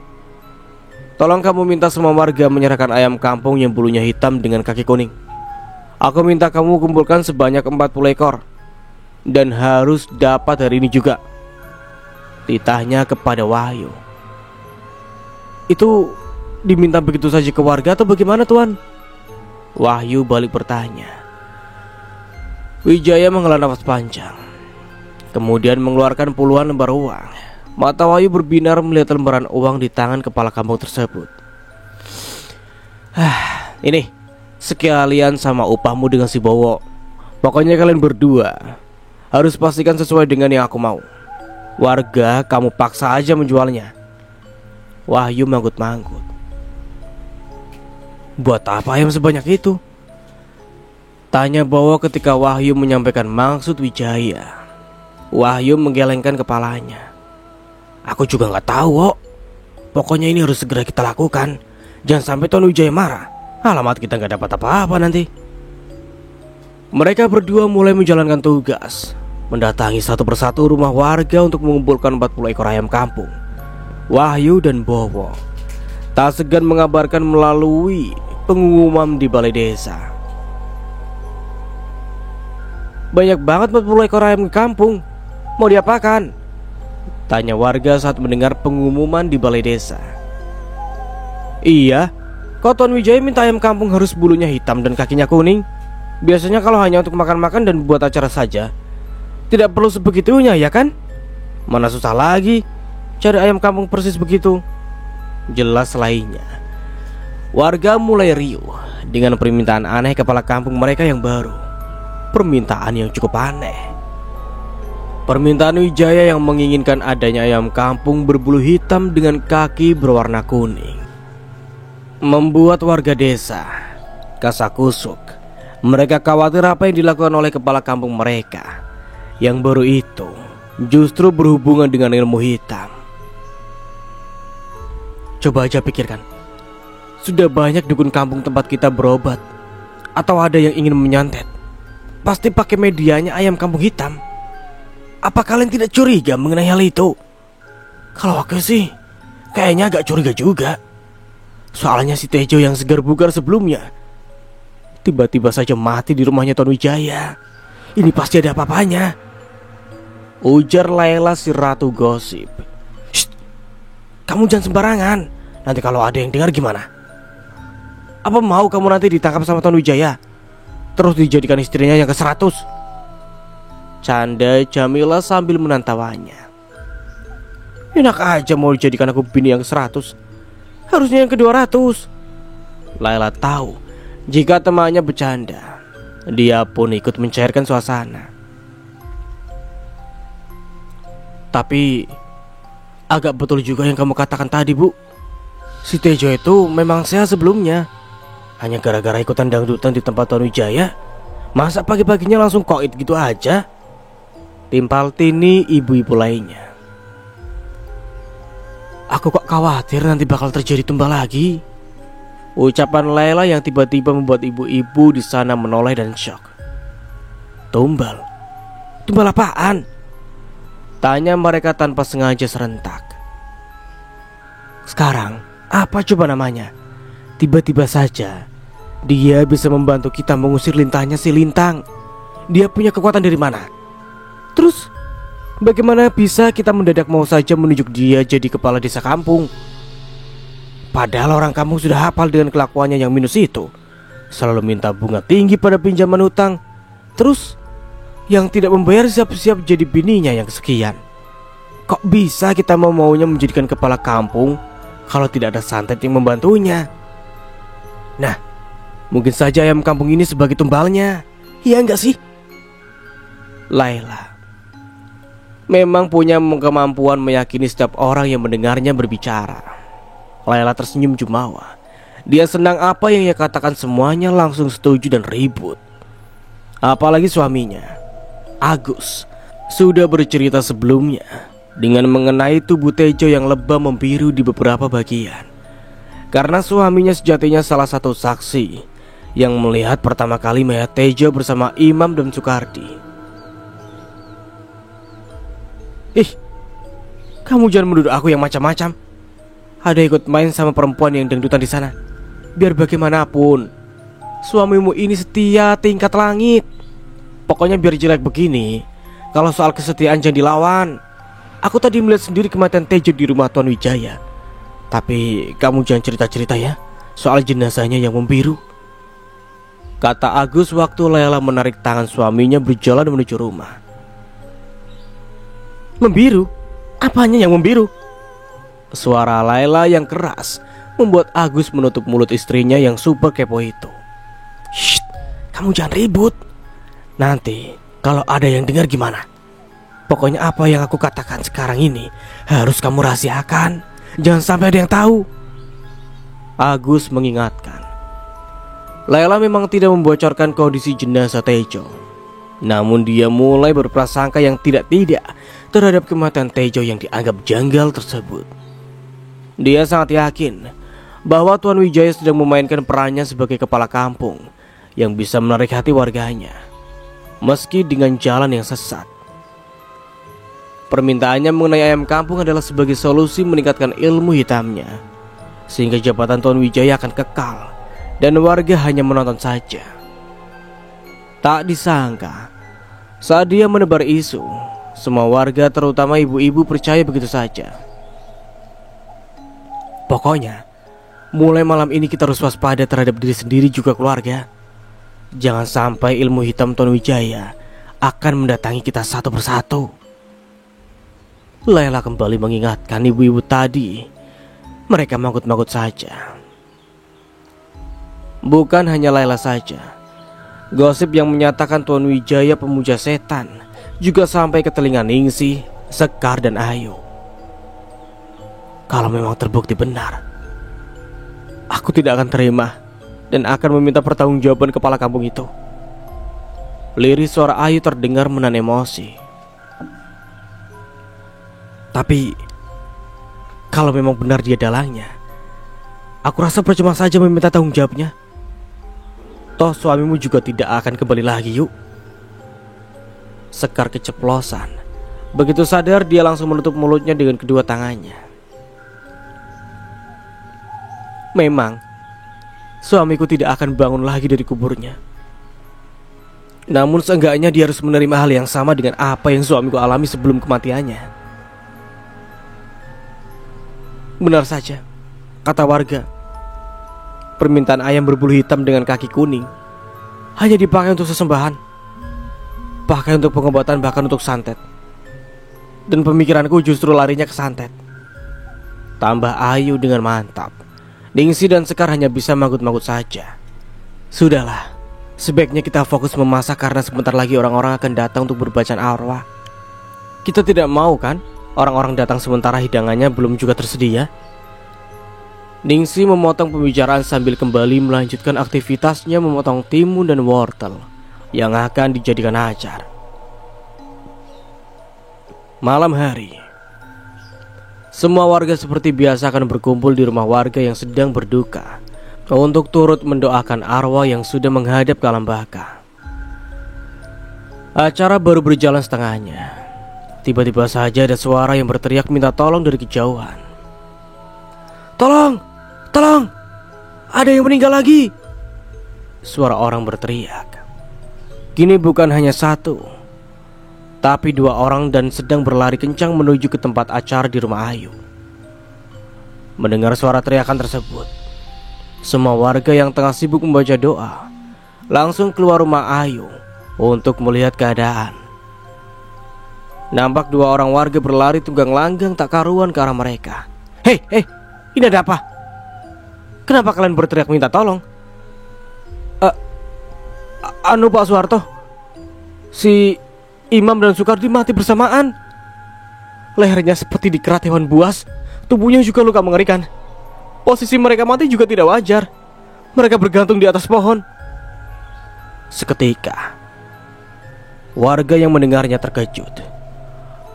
tolong kamu minta semua warga menyerahkan ayam kampung yang bulunya hitam dengan kaki kuning. Aku minta kamu kumpulkan sebanyak 40 ekor, dan harus dapat hari ini juga. Titahnya kepada Wahyu. Itu diminta begitu saja ke warga atau bagaimana Tuan? Wahyu balik bertanya. Wijaya menghela nafas panjang, kemudian mengeluarkan puluhan lembar uang. Mata Wahyu berbinar melihat lembaran uang di tangan kepala kampung tersebut. Ini sekalian sama upahmu dengan si Bowo. Pokoknya kalian berdua harus pastikan sesuai dengan yang aku mau. Warga kamu paksa aja menjualnya. Wahyu manggut-manggut. Buat apa ayam sebanyak itu? Tanya Bowo ketika Wahyu menyampaikan maksud Wijaya. Wahyu menggelengkan kepalanya. Aku juga gak tahu kok. Pokoknya ini harus segera kita lakukan. Jangan sampai Tuan Wijaya marah. Alamat kita gak dapat apa-apa nanti. Mereka berdua mulai menjalankan tugas, mendatangi satu persatu rumah warga untuk mengumpulkan 40 ekor ayam kampung. Wahyu dan Bowo tak segan mengabarkan melalui pengumuman di balai desa. Banyak banget 40 ekor ayam kampung. Mau diapakan? Tanya warga saat mendengar pengumuman di balai desa. Iya, kok Tuan Wijaya minta ayam kampung harus bulunya hitam dan kakinya kuning? Biasanya kalau hanya untuk makan-makan dan buat acara saja, tidak perlu sebegitunya ya kan? Mana susah lagi cari ayam kampung persis begitu. Jelas lainnya. Warga mulai riuh dengan permintaan aneh kepala kampung mereka yang baru. Permintaan yang cukup aneh. Permintaan Wijaya yang menginginkan adanya ayam kampung berbulu hitam dengan kaki berwarna kuning membuat warga desa kasakusuk. Mereka khawatir apa yang dilakukan oleh kepala kampung mereka yang baru itu justru berhubungan dengan ilmu hitam. Coba aja pikirkan, sudah banyak dukun kampung tempat kita berobat, atau ada yang ingin menyantet, pasti pakai medianya ayam kampung hitam. Apa kalian tidak curiga mengenai hal itu? Kalau aku sih kayaknya agak curiga juga. Soalnya si Tejo yang segar bugar sebelumnya tiba-tiba saja mati di rumahnya Tuan Wijaya. Ini pasti ada apa-apanya, ujar Laila si ratu gosip. Shh, kamu jangan sembarangan. Nanti kalau ada yang dengar gimana? Apa mau kamu nanti ditangkap sama Tuan Wijaya, terus dijadikan istrinya yang ke-100? Canda Jamila sambil menantawanya. Enak aja mau dijadikan aku bini yang ke-100. Harusnya yang ke-200. Laila tahu jika temannya bercanda. Dia pun ikut mencairkan suasana. Tapi agak betul juga yang kamu katakan tadi, Bu. Si Tejo itu memang sehat sebelumnya. Hanya gara-gara ikutan dangdutan di tempat Tuan Wijaya, masa pagi-paginya langsung koit gitu aja? Timpal tini ibu-ibu lainnya. Aku kok khawatir nanti bakal terjadi tumbal lagi, ucapan Laila yang tiba-tiba membuat ibu-ibu di sana menoleh dan syok. Tumbal? Tumbal apaan? Tanya mereka tanpa sengaja serentak. Sekarang, apa coba namanya? Tiba-tiba saja dia bisa membantu kita mengusir lintahnya si Lintang. Dia punya kekuatan dari mana? Terus bagaimana bisa kita mendadak mau saja menunjuk dia jadi kepala desa kampung? Padahal orang kampung sudah hafal dengan kelakuannya yang minus itu. Selalu minta bunga tinggi pada pinjaman utang. Terus yang tidak membayar siap-siap jadi bininya yang kesekian. Kok bisa kita mau-maunya menjadikan kepala kampung kalau tidak ada santet yang membantunya? Nah, mungkin saja ayam kampung ini sebagai tumbalnya. Iya enggak sih? Laila memang punya kemampuan meyakini setiap orang yang mendengarnya berbicara. Laila tersenyum jumawa. Dia senang apa yang ia katakan semuanya langsung setuju dan ribut. Apalagi suaminya, Agus, sudah bercerita sebelumnya dengan mengenai tubuh Tejo yang lebam membiru di beberapa bagian. Karena suaminya sejatinya salah satu saksi yang melihat pertama kali mayat Tejo bersama Imam dan Sukardi. Ih, kamu jangan menuduh aku yang macam-macam. Ada ikut main sama perempuan yang dangdutan di sana. Biar bagaimanapun, suamimu ini setia tingkat langit. Pokoknya biar jelek begini, kalau soal kesetiaan jangan dilawan. Aku tadi melihat sendiri kematian Tejo di rumah Tuan Wijaya. Tapi kamu jangan cerita-cerita ya soal jenazahnya yang membiru, kata Agus waktu Laila menarik tangan suaminya berjalan menuju rumah. Membiru? Apanya yang membiru? Suara Laila yang keras membuat Agus menutup mulut istrinya yang super kepo itu. Shh, kamu jangan ribut. Nanti kalau ada yang dengar gimana? Pokoknya apa yang aku katakan sekarang ini harus kamu rahasiakan. Jangan sampai ada yang tahu, Agus mengingatkan. Laila memang tidak membocorkan kondisi jenazah Tejo. Namun dia mulai berprasangka yang tidak-tidak terhadap kematian Tejo yang dianggap janggal tersebut. Dia sangat yakin bahwa Tuan Wijaya sedang memainkan perannya sebagai kepala kampung yang bisa menarik hati warganya, meski dengan jalan yang sesat. Permintaannya mengenai ayam kampung adalah sebagai solusi meningkatkan ilmu hitamnya, sehingga jabatan Tuan Wijaya akan kekal dan warga hanya menonton saja. Tak disangka, saat dia menebar isu, semua warga terutama ibu-ibu percaya begitu saja. Pokoknya, mulai malam ini kita harus waspada terhadap diri sendiri juga keluarga. Jangan sampai ilmu hitam Tuan Wijaya akan mendatangi kita satu persatu. Laila kembali mengingatkan ibu-ibu tadi. Mereka manggut-manggut saja. Bukan hanya Laila saja. Gosip yang menyatakan Tuan Wijaya pemuja setan juga sampai ke telinga Ningsih, Sekar dan Ayu. Kalau memang terbukti benar, aku tidak akan terima dan akan meminta pertanggungjawaban kepala kampung itu. Lirik suara Ayu terdengar menahan emosi. Tapi kalau memang benar dia dalangnya, aku rasa percuma saja meminta tanggung jawabnya. Toh suamimu juga tidak akan kembali lagi, yuk. Sekar keceplosan. Begitu sadar dia langsung menutup mulutnya dengan kedua tangannya. Memang suamiku tidak akan bangun lagi dari kuburnya. Namun seenggaknya dia harus menerima hal yang sama dengan apa yang suamiku alami sebelum kematiannya. Benar saja, kata warga. Permintaan ayam berbulu hitam dengan kaki kuning hanya dipakai untuk sesembahan, pakai untuk pengobatan, bahkan untuk santet. Dan pemikiranku justru larinya ke santet. Tambah Ayu dengan mantap, Ningsi dan Sekar hanya bisa manggut-manggut saja. Sudahlah, sebaiknya kita fokus memasak karena sebentar lagi orang-orang akan datang untuk berbacaan arwah. Kita tidak mau kan orang-orang datang sementara hidangannya belum juga tersedia. Ningsi memotong pembicaraan sambil kembali melanjutkan aktivitasnya memotong timun dan wortel yang akan dijadikan acar. Malam hari, semua warga seperti biasa akan berkumpul di rumah warga yang sedang berduka untuk turut mendoakan arwah yang sudah menghadap ke alam baka. Acara baru berjalan setengahnya. Tiba-tiba saja ada suara yang berteriak minta tolong dari kejauhan. Tolong! Tolong! Ada yang meninggal lagi! Suara orang berteriak. Kini bukan hanya satu, tapi dua orang dan sedang berlari kencang menuju ke tempat acara di rumah Ayu. Mendengar suara teriakan tersebut, semua warga yang tengah sibuk membaca doa langsung keluar rumah Ayu untuk melihat keadaan. Nampak dua orang warga berlari tunggang langgang tak karuan ke arah mereka. Hei, ini ada apa? Kenapa kalian berteriak minta tolong? Pak Soeharto, si Imam dan Sukardi mati bersamaan. Lehernya seperti dikerat hewan buas, tubuhnya juga luka mengerikan. Posisi mereka mati juga tidak wajar. Mereka bergantung di atas pohon. Seketika, warga yang mendengarnya terkejut.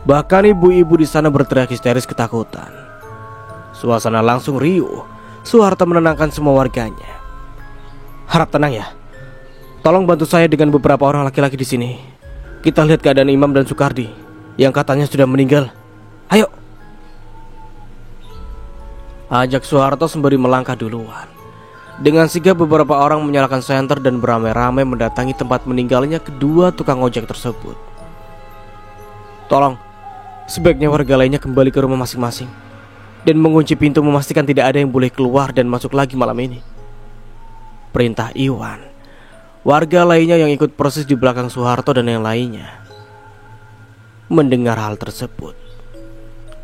Bahkan ibu-ibu di sana berteriak histeris ketakutan. Suasana langsung riuh. Soeharto menenangkan semua warganya. Harap tenang ya. Tolong bantu saya dengan beberapa orang laki-laki di sini. Kita lihat keadaan Imam dan Sukardi yang katanya sudah meninggal. Ayo. Ajak Soeharto sembari melangkah duluan. Dengan sigap beberapa orang menyalakan senter dan beramai-ramai mendatangi tempat meninggalnya kedua tukang ojek tersebut. Tolong, sebaiknya warga lainnya kembali ke rumah masing-masing dan mengunci pintu memastikan tidak ada yang boleh keluar dan masuk lagi malam ini. Perintah Iwan. Warga lainnya yang ikut proses di belakang Soeharto dan yang lainnya. Mendengar hal tersebut,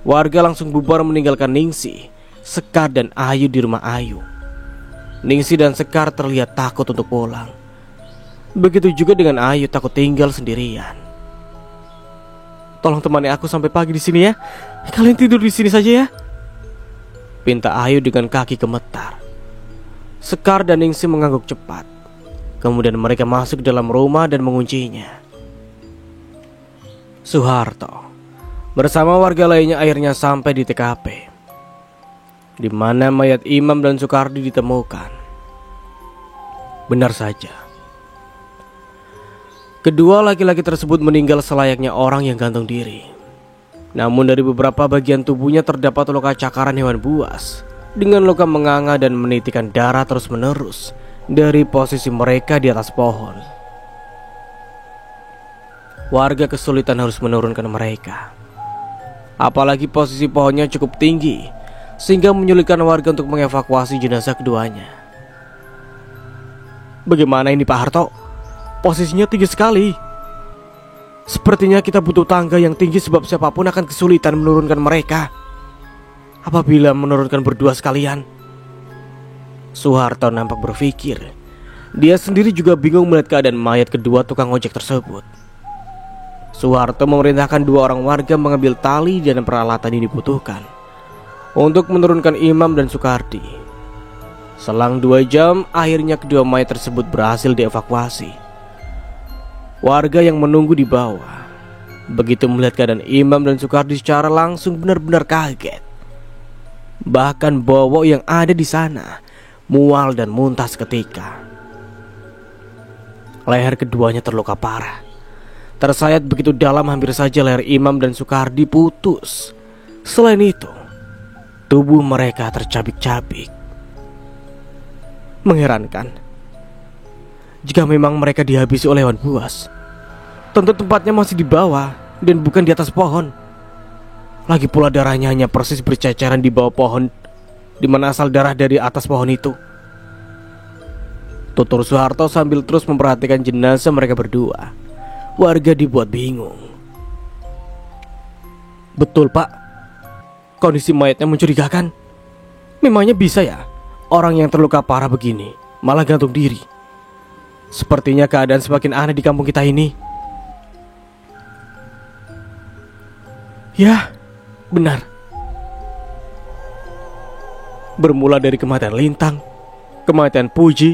warga langsung bubar meninggalkan Ningsi, Sekar dan Ayu di rumah Ayu. Ningsi dan Sekar terlihat takut untuk pulang. Begitu juga dengan Ayu takut tinggal sendirian. Tolong temani aku sampai pagi di sini ya. Kalian tidur di sini saja ya. Pinta Ayu dengan kaki gemetar. Sekar dan Ningsi mengangguk cepat. Kemudian mereka masuk dalam rumah dan menguncinya. Soeharto bersama warga lainnya akhirnya sampai di TKP, di mana mayat Imam dan Sukardi ditemukan. Benar saja, kedua laki-laki tersebut meninggal selayaknya orang yang gantung diri. Namun dari beberapa bagian tubuhnya terdapat luka cakaran hewan buas dengan luka menganga dan menitikan darah terus-menerus dari posisi mereka di atas pohon. Warga kesulitan harus menurunkan mereka. Apalagi posisi pohonnya cukup tinggi sehingga menyulitkan warga untuk mengevakuasi jenazah keduanya. Bagaimana ini Pak Harto? Posisinya tinggi sekali. Sepertinya kita butuh tangga yang tinggi sebab siapapun akan kesulitan menurunkan mereka apabila menurunkan berdua sekalian. Soeharto nampak berpikir. Dia sendiri juga bingung melihat keadaan mayat kedua tukang ojek tersebut. Soeharto memerintahkan dua orang warga mengambil tali dan peralatan yang dibutuhkan untuk menurunkan Imam dan Sukardi. Selang 2 jam, akhirnya kedua mayat tersebut berhasil dievakuasi. Warga yang menunggu di bawah, begitu melihat keadaan Imam dan Sukardi secara langsung benar-benar kaget. Bahkan Bowo yang ada di sana mual dan muntah seketika. Leher keduanya terluka parah. Tersayat begitu dalam hampir saja leher Imam dan Sukardi putus. Selain itu, tubuh mereka tercabik-cabik. Mengherankan, Jika memang mereka dihabisi oleh hewan buas, tentu tempatnya masih di bawah dan bukan di atas pohon. Lagi pula darahnya hanya persis berceceran di bawah pohon, di mana asal darah dari atas pohon itu. Tutur Soeharto sambil terus memperhatikan jenazah mereka berdua. Warga dibuat bingung. Betul Pak, kondisi mayatnya mencurigakan. Memangnya bisa ya orang yang terluka parah begini malah gantung diri? Sepertinya keadaan semakin aneh di kampung kita ini. Ya, benar. Bermula dari kematian Lintang, kematian Puji,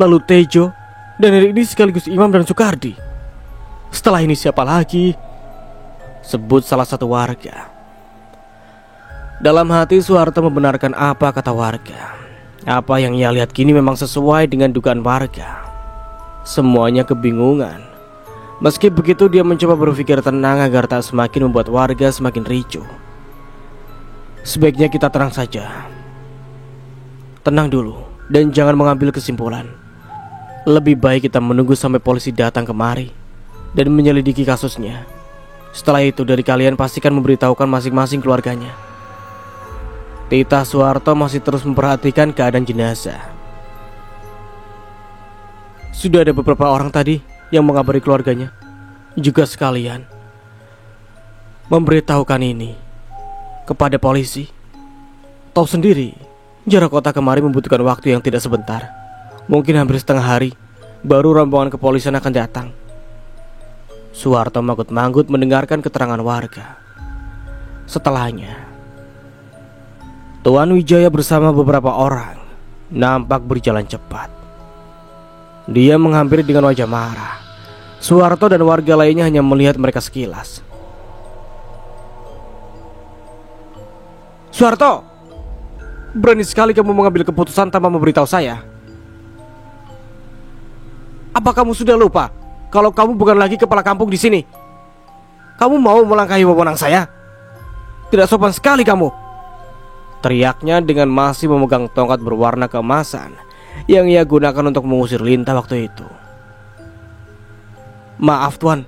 lalu Tejo, dan hari ini sekaligus Imam dan Soekardi. Setelah ini siapa lagi? Sebut salah satu warga. Dalam hati Soeharto membenarkan apa kata warga. Apa yang ia lihat kini memang sesuai dengan dugaan warga. Semuanya kebingungan. Meski begitu dia mencoba berpikir tenang agar tak semakin membuat warga semakin ricuh. Sebaiknya kita tenang saja. Tenang dulu dan jangan mengambil kesimpulan. Lebih baik kita menunggu sampai polisi datang kemari dan menyelidiki kasusnya. Setelah itu dari kalian pastikan memberitahukan masing-masing keluarganya. Titah Soeharto masih terus memperhatikan keadaan jenazah. Sudah ada beberapa orang tadi yang mengabari keluarganya, juga sekalian memberitahukan ini kepada polisi. Tahu sendiri, jarak kota kemari membutuhkan waktu yang tidak sebentar. Mungkin hampir setengah hari baru rombongan kepolisian akan datang. Soeharto manggut-manggut mendengarkan keterangan warga. Setelahnya, Tuan Wijaya bersama beberapa orang nampak berjalan cepat. Dia menghampiri dengan wajah marah. Soeharto dan warga lainnya hanya melihat mereka sekilas. Soeharto, berani sekali kamu mengambil keputusan tanpa memberitahu saya. Apa kamu sudah lupa kalau kamu bukan lagi kepala kampung di sini? Kamu mau melangkahi wewenang saya? Tidak sopan sekali kamu, teriaknya dengan masih memegang tongkat berwarna keemasan yang ia gunakan untuk mengusir Lintah waktu itu. Maaf Tuan,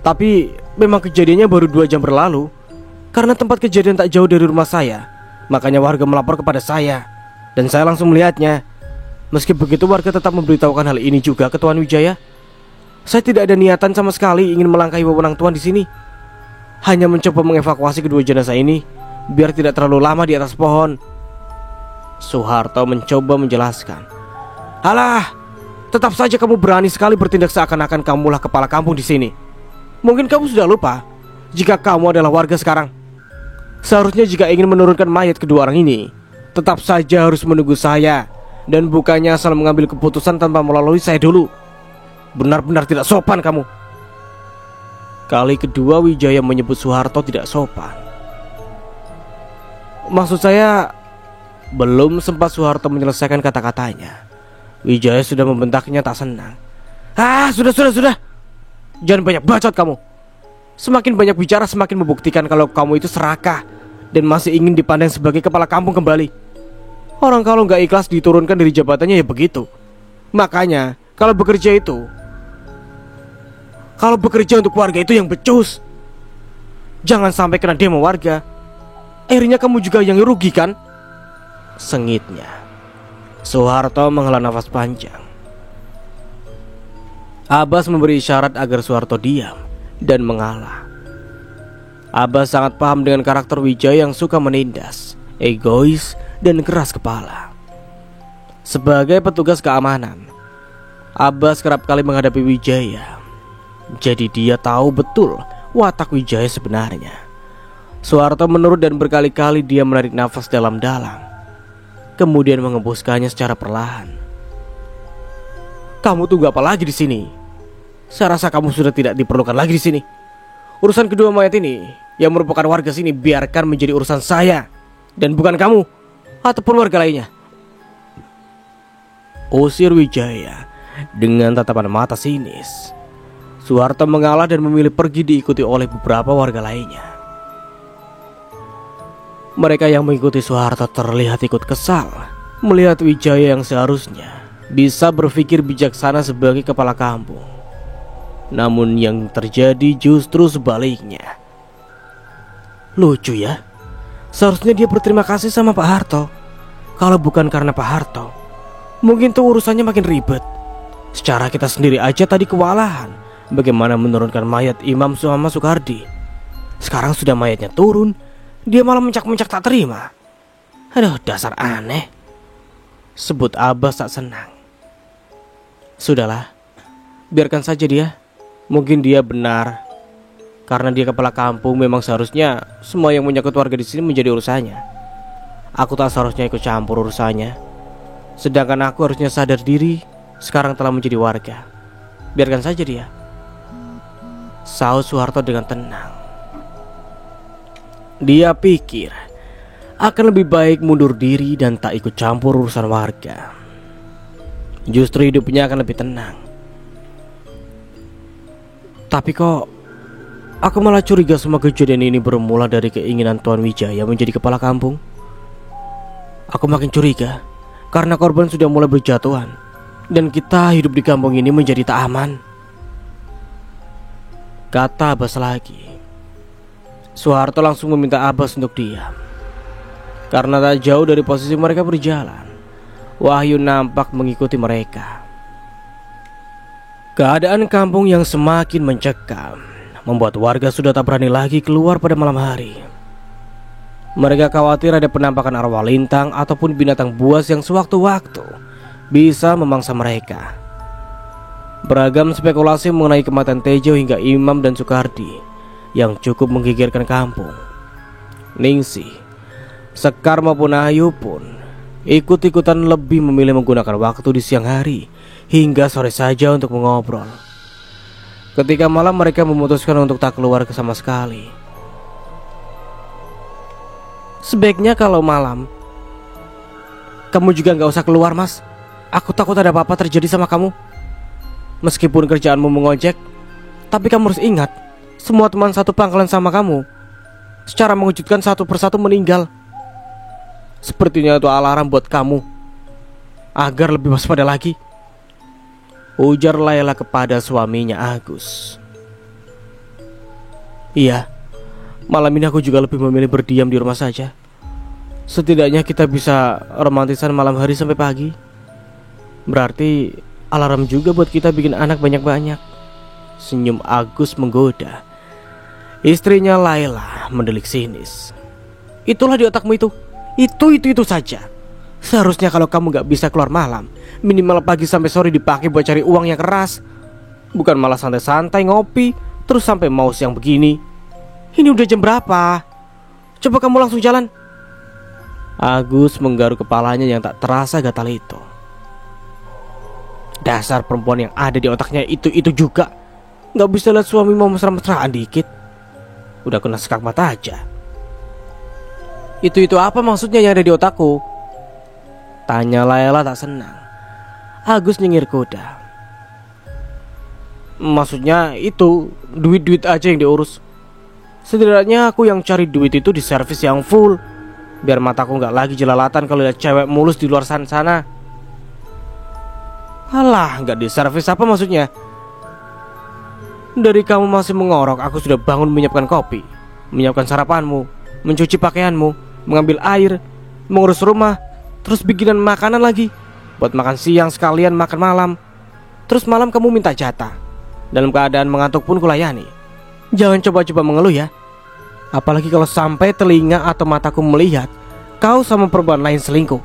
tapi memang kejadiannya baru 2 jam berlalu. Karena tempat kejadian tak jauh dari rumah saya, makanya warga melapor kepada saya dan saya langsung melihatnya. Meski begitu warga tetap memberitahukan hal ini juga ke Tuan Wijaya. Saya tidak ada niatan sama sekali ingin melangkahi wewenang Tuan di sini. Hanya mencoba mengevakuasi kedua jenazah ini biar tidak terlalu lama di atas pohon. Soeharto mencoba menjelaskan. Alah, tetap saja kamu berani sekali bertindak seakan-akan kamulah kepala kampung di sini. Mungkin kamu sudah lupa jika kamu adalah warga sekarang. Seharusnya jika ingin menurunkan mayat kedua orang ini, tetap saja harus menunggu saya dan bukannya asal mengambil keputusan tanpa melalui saya dulu. Benar-benar tidak sopan kamu. Kali kedua Wijaya menyebut Soeharto tidak sopan. Maksud saya, belum sempat Soeharto menyelesaikan kata-katanya, Wijaya sudah membentaknya tak senang. Sudah. Jangan banyak bacot kamu. Semakin banyak bicara semakin membuktikan kalau kamu itu serakah dan masih ingin dipandang sebagai kepala kampung kembali. Orang kalau nggak ikhlas diturunkan dari jabatannya ya begitu. Makanya kalau bekerja untuk warga itu yang becus. Jangan sampai kena demo warga. Akhirnya kamu juga yang rugi kan? Sengitnya. Soeharto menghela nafas panjang. Abbas memberi isyarat agar Soeharto diam dan mengalah. Abbas sangat paham dengan karakter Wijaya yang suka menindas, egois, dan keras kepala. Sebagai petugas keamanan, Abbas kerap kali menghadapi Wijaya. Jadi dia tahu betul watak Wijaya sebenarnya. Soeharto menurut dan berkali-kali dia menarik nafas dalam-dalam, kemudian mengembuskannya secara perlahan. Kamu tunggu apa lagi di sini? Saya rasa kamu sudah tidak diperlukan lagi di sini. Urusan kedua mayat ini yang merupakan warga sini biarkan menjadi urusan saya dan bukan kamu ataupun warga lainnya. Usir Wijaya dengan tatapan mata sinis. Soeharto mengalah dan memilih pergi diikuti oleh beberapa warga lainnya. Mereka yang mengikuti Soeharto terlihat ikut kesal melihat Wijaya yang seharusnya bisa berpikir bijaksana sebagai kepala kampung. Namun yang terjadi justru sebaliknya. Lucu ya, seharusnya dia berterima kasih sama Pak Harto. Kalau bukan karena Pak Harto, mungkin tuh urusannya makin ribet. Secara kita sendiri aja tadi kewalahan bagaimana menurunkan mayat Imam Muhammad Soekardi. Sekarang sudah mayatnya turun, dia malah mencak-mencak tak terima. Aduh, dasar aneh. Sebut Abbas tak senang. Sudahlah, biarkan saja dia. Mungkin dia benar. Karena dia kepala kampung, memang seharusnya semua yang menyangkut warga di sini menjadi urusannya. Aku tak seharusnya ikut campur urusannya. Sedangkan aku harusnya sadar diri, sekarang telah menjadi warga. Biarkan saja dia, sahut Soeharto dengan tenang. Dia pikir akan lebih baik mundur diri dan tak ikut campur urusan warga. Justru hidupnya akan lebih tenang. Tapi kok aku malah curiga semua kejadian ini bermula dari keinginan Tuan Wijaya menjadi kepala kampung. Aku makin curiga karena korban sudah mulai berjatuhan dan kita hidup di kampung ini menjadi tak aman. Kata Abbas lagi. Soeharto langsung meminta Abbas untuk diam. Karena tak jauh dari posisi mereka berjalan, Wahyu nampak mengikuti mereka. Keadaan kampung yang semakin mencekam membuat warga sudah tak berani lagi keluar pada malam hari. Mereka khawatir ada penampakan arwah lintang ataupun binatang buas yang sewaktu-waktu bisa memangsa mereka. Beragam spekulasi mengenai kematian Tejo hingga Imam dan Soekardi yang cukup menggegerkan kampung. Ningsih, Sekar maupun Ayu pun ikut-ikutan lebih memilih menggunakan waktu di siang hari hingga sore saja untuk mengobrol. Ketika malam mereka memutuskan untuk tak keluar sama sekali. Sebaiknya kalau malam kamu juga gak usah keluar, Mas. Aku takut ada apa-apa terjadi sama kamu. Meskipun kerjaanmu mengojek, tapi kamu harus ingat, semua teman satu pangkalan sama kamu secara mengejutkan satu persatu meninggal. Sepertinya itu alarm buat kamu agar lebih waspada lagi, ujar Laila kepada suaminya Agus. Iya, malam ini aku juga lebih memilih berdiam di rumah saja. Setidaknya kita bisa romantisan malam hari sampai pagi. Berarti alarm juga buat kita bikin anak banyak-banyak. Senyum Agus menggoda. Istrinya Laila mendelik sinis. Itulah di otakmu itu. Itu saja. Seharusnya kalau kamu gak bisa keluar malam, minimal pagi sampai sore dipakai buat cari uang yang keras. Bukan malah santai-santai ngopi terus sampai mau siang begini. Ini udah jam berapa? Coba kamu langsung jalan. Agus menggaruk kepalanya yang tak terasa gatal itu. Dasar perempuan yang ada di otaknya itu juga. Gak bisa lihat suami mau mesra-mesraan dikit. Udah kena sekak mata aja. Itu apa maksudnya yang ada di otakku? Tanya Laila tak senang. Agus nyengir kuda. Maksudnya itu duit aja yang diurus. Setidaknya aku yang cari duit itu di servis yang full, biar mataku gak lagi jelalatan kalau lihat cewek mulus di luar sana. Alah, gak di servis apa maksudnya? Dari kamu masih mengorok, aku sudah bangun menyiapkan kopi, menyiapkan sarapanmu, mencuci pakaianmu, mengambil air, mengurus rumah, terus bikinan makanan lagi buat makan siang sekalian makan malam. Terus malam kamu minta jatah. Dalam keadaan mengantuk pun kulayani. Jangan coba-coba mengeluh ya. Apalagi kalau sampai telinga atau mataku melihat kau sama perempuan lain selingkuh.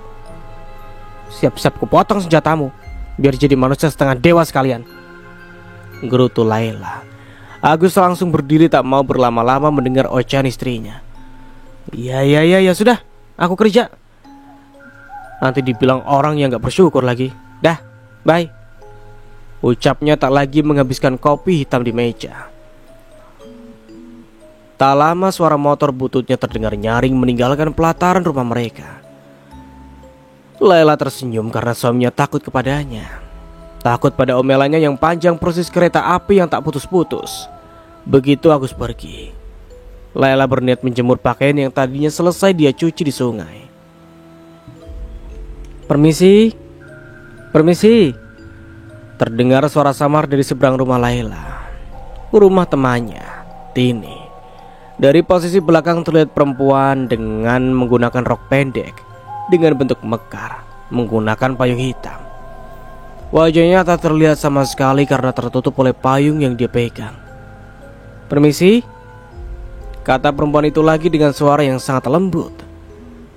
Siap-siap kupotong senjatamu, biar jadi manusia setengah dewa sekalian, gerutu Laila. Agus langsung berdiri tak mau berlama-lama mendengar ocehan istrinya. Ya sudah, aku kerja. Nanti dibilang orang yang gak bersyukur lagi. Dah, bye. Ucapnya tak lagi menghabiskan kopi hitam di meja. Tak lama suara motor bututnya terdengar nyaring meninggalkan pelataran rumah mereka. Laila tersenyum karena suaminya takut kepadanya. Takut pada omelannya yang panjang persis kereta api yang tak putus-putus. Begitu Agus pergi, Laila berniat menjemur pakaian yang tadinya selesai dia cuci di sungai. Permisi. Permisi. Terdengar suara samar dari seberang rumah Laila, rumah temannya, Tini. Dari posisi belakang terlihat perempuan dengan menggunakan rok pendek dengan bentuk mekar, menggunakan payung hitam. Wajahnya tak terlihat sama sekali karena tertutup oleh payung yang dia pegang. Permisi, kata perempuan itu lagi dengan suara yang sangat lembut.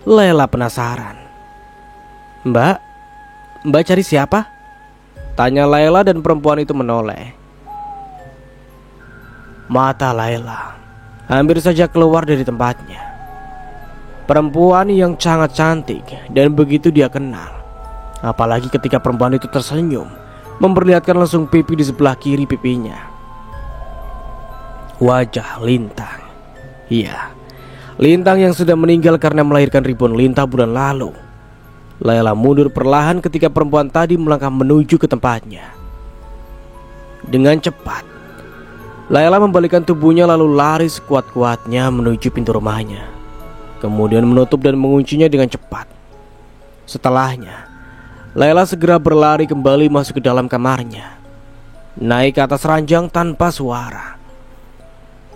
Laila penasaran. Mbak cari siapa? Tanya Laila dan perempuan itu menoleh. Mata Laila hampir saja keluar dari tempatnya. Perempuan yang sangat cantik dan begitu dia kenal. Apalagi ketika perempuan itu tersenyum, memperlihatkan langsung pipi di sebelah kiri pipinya. Wajah Lintang. Iya, Lintang yang sudah meninggal karena melahirkan ribuan lintah bulan lalu. Laila mundur perlahan ketika perempuan tadi melangkah menuju ke tempatnya. Dengan cepat, Laila membalikkan tubuhnya lalu lari sekuat-kuatnya menuju pintu rumahnya. Kemudian menutup dan menguncinya dengan cepat. Setelahnya, Laila segera berlari kembali masuk ke dalam kamarnya, naik ke atas ranjang tanpa suara.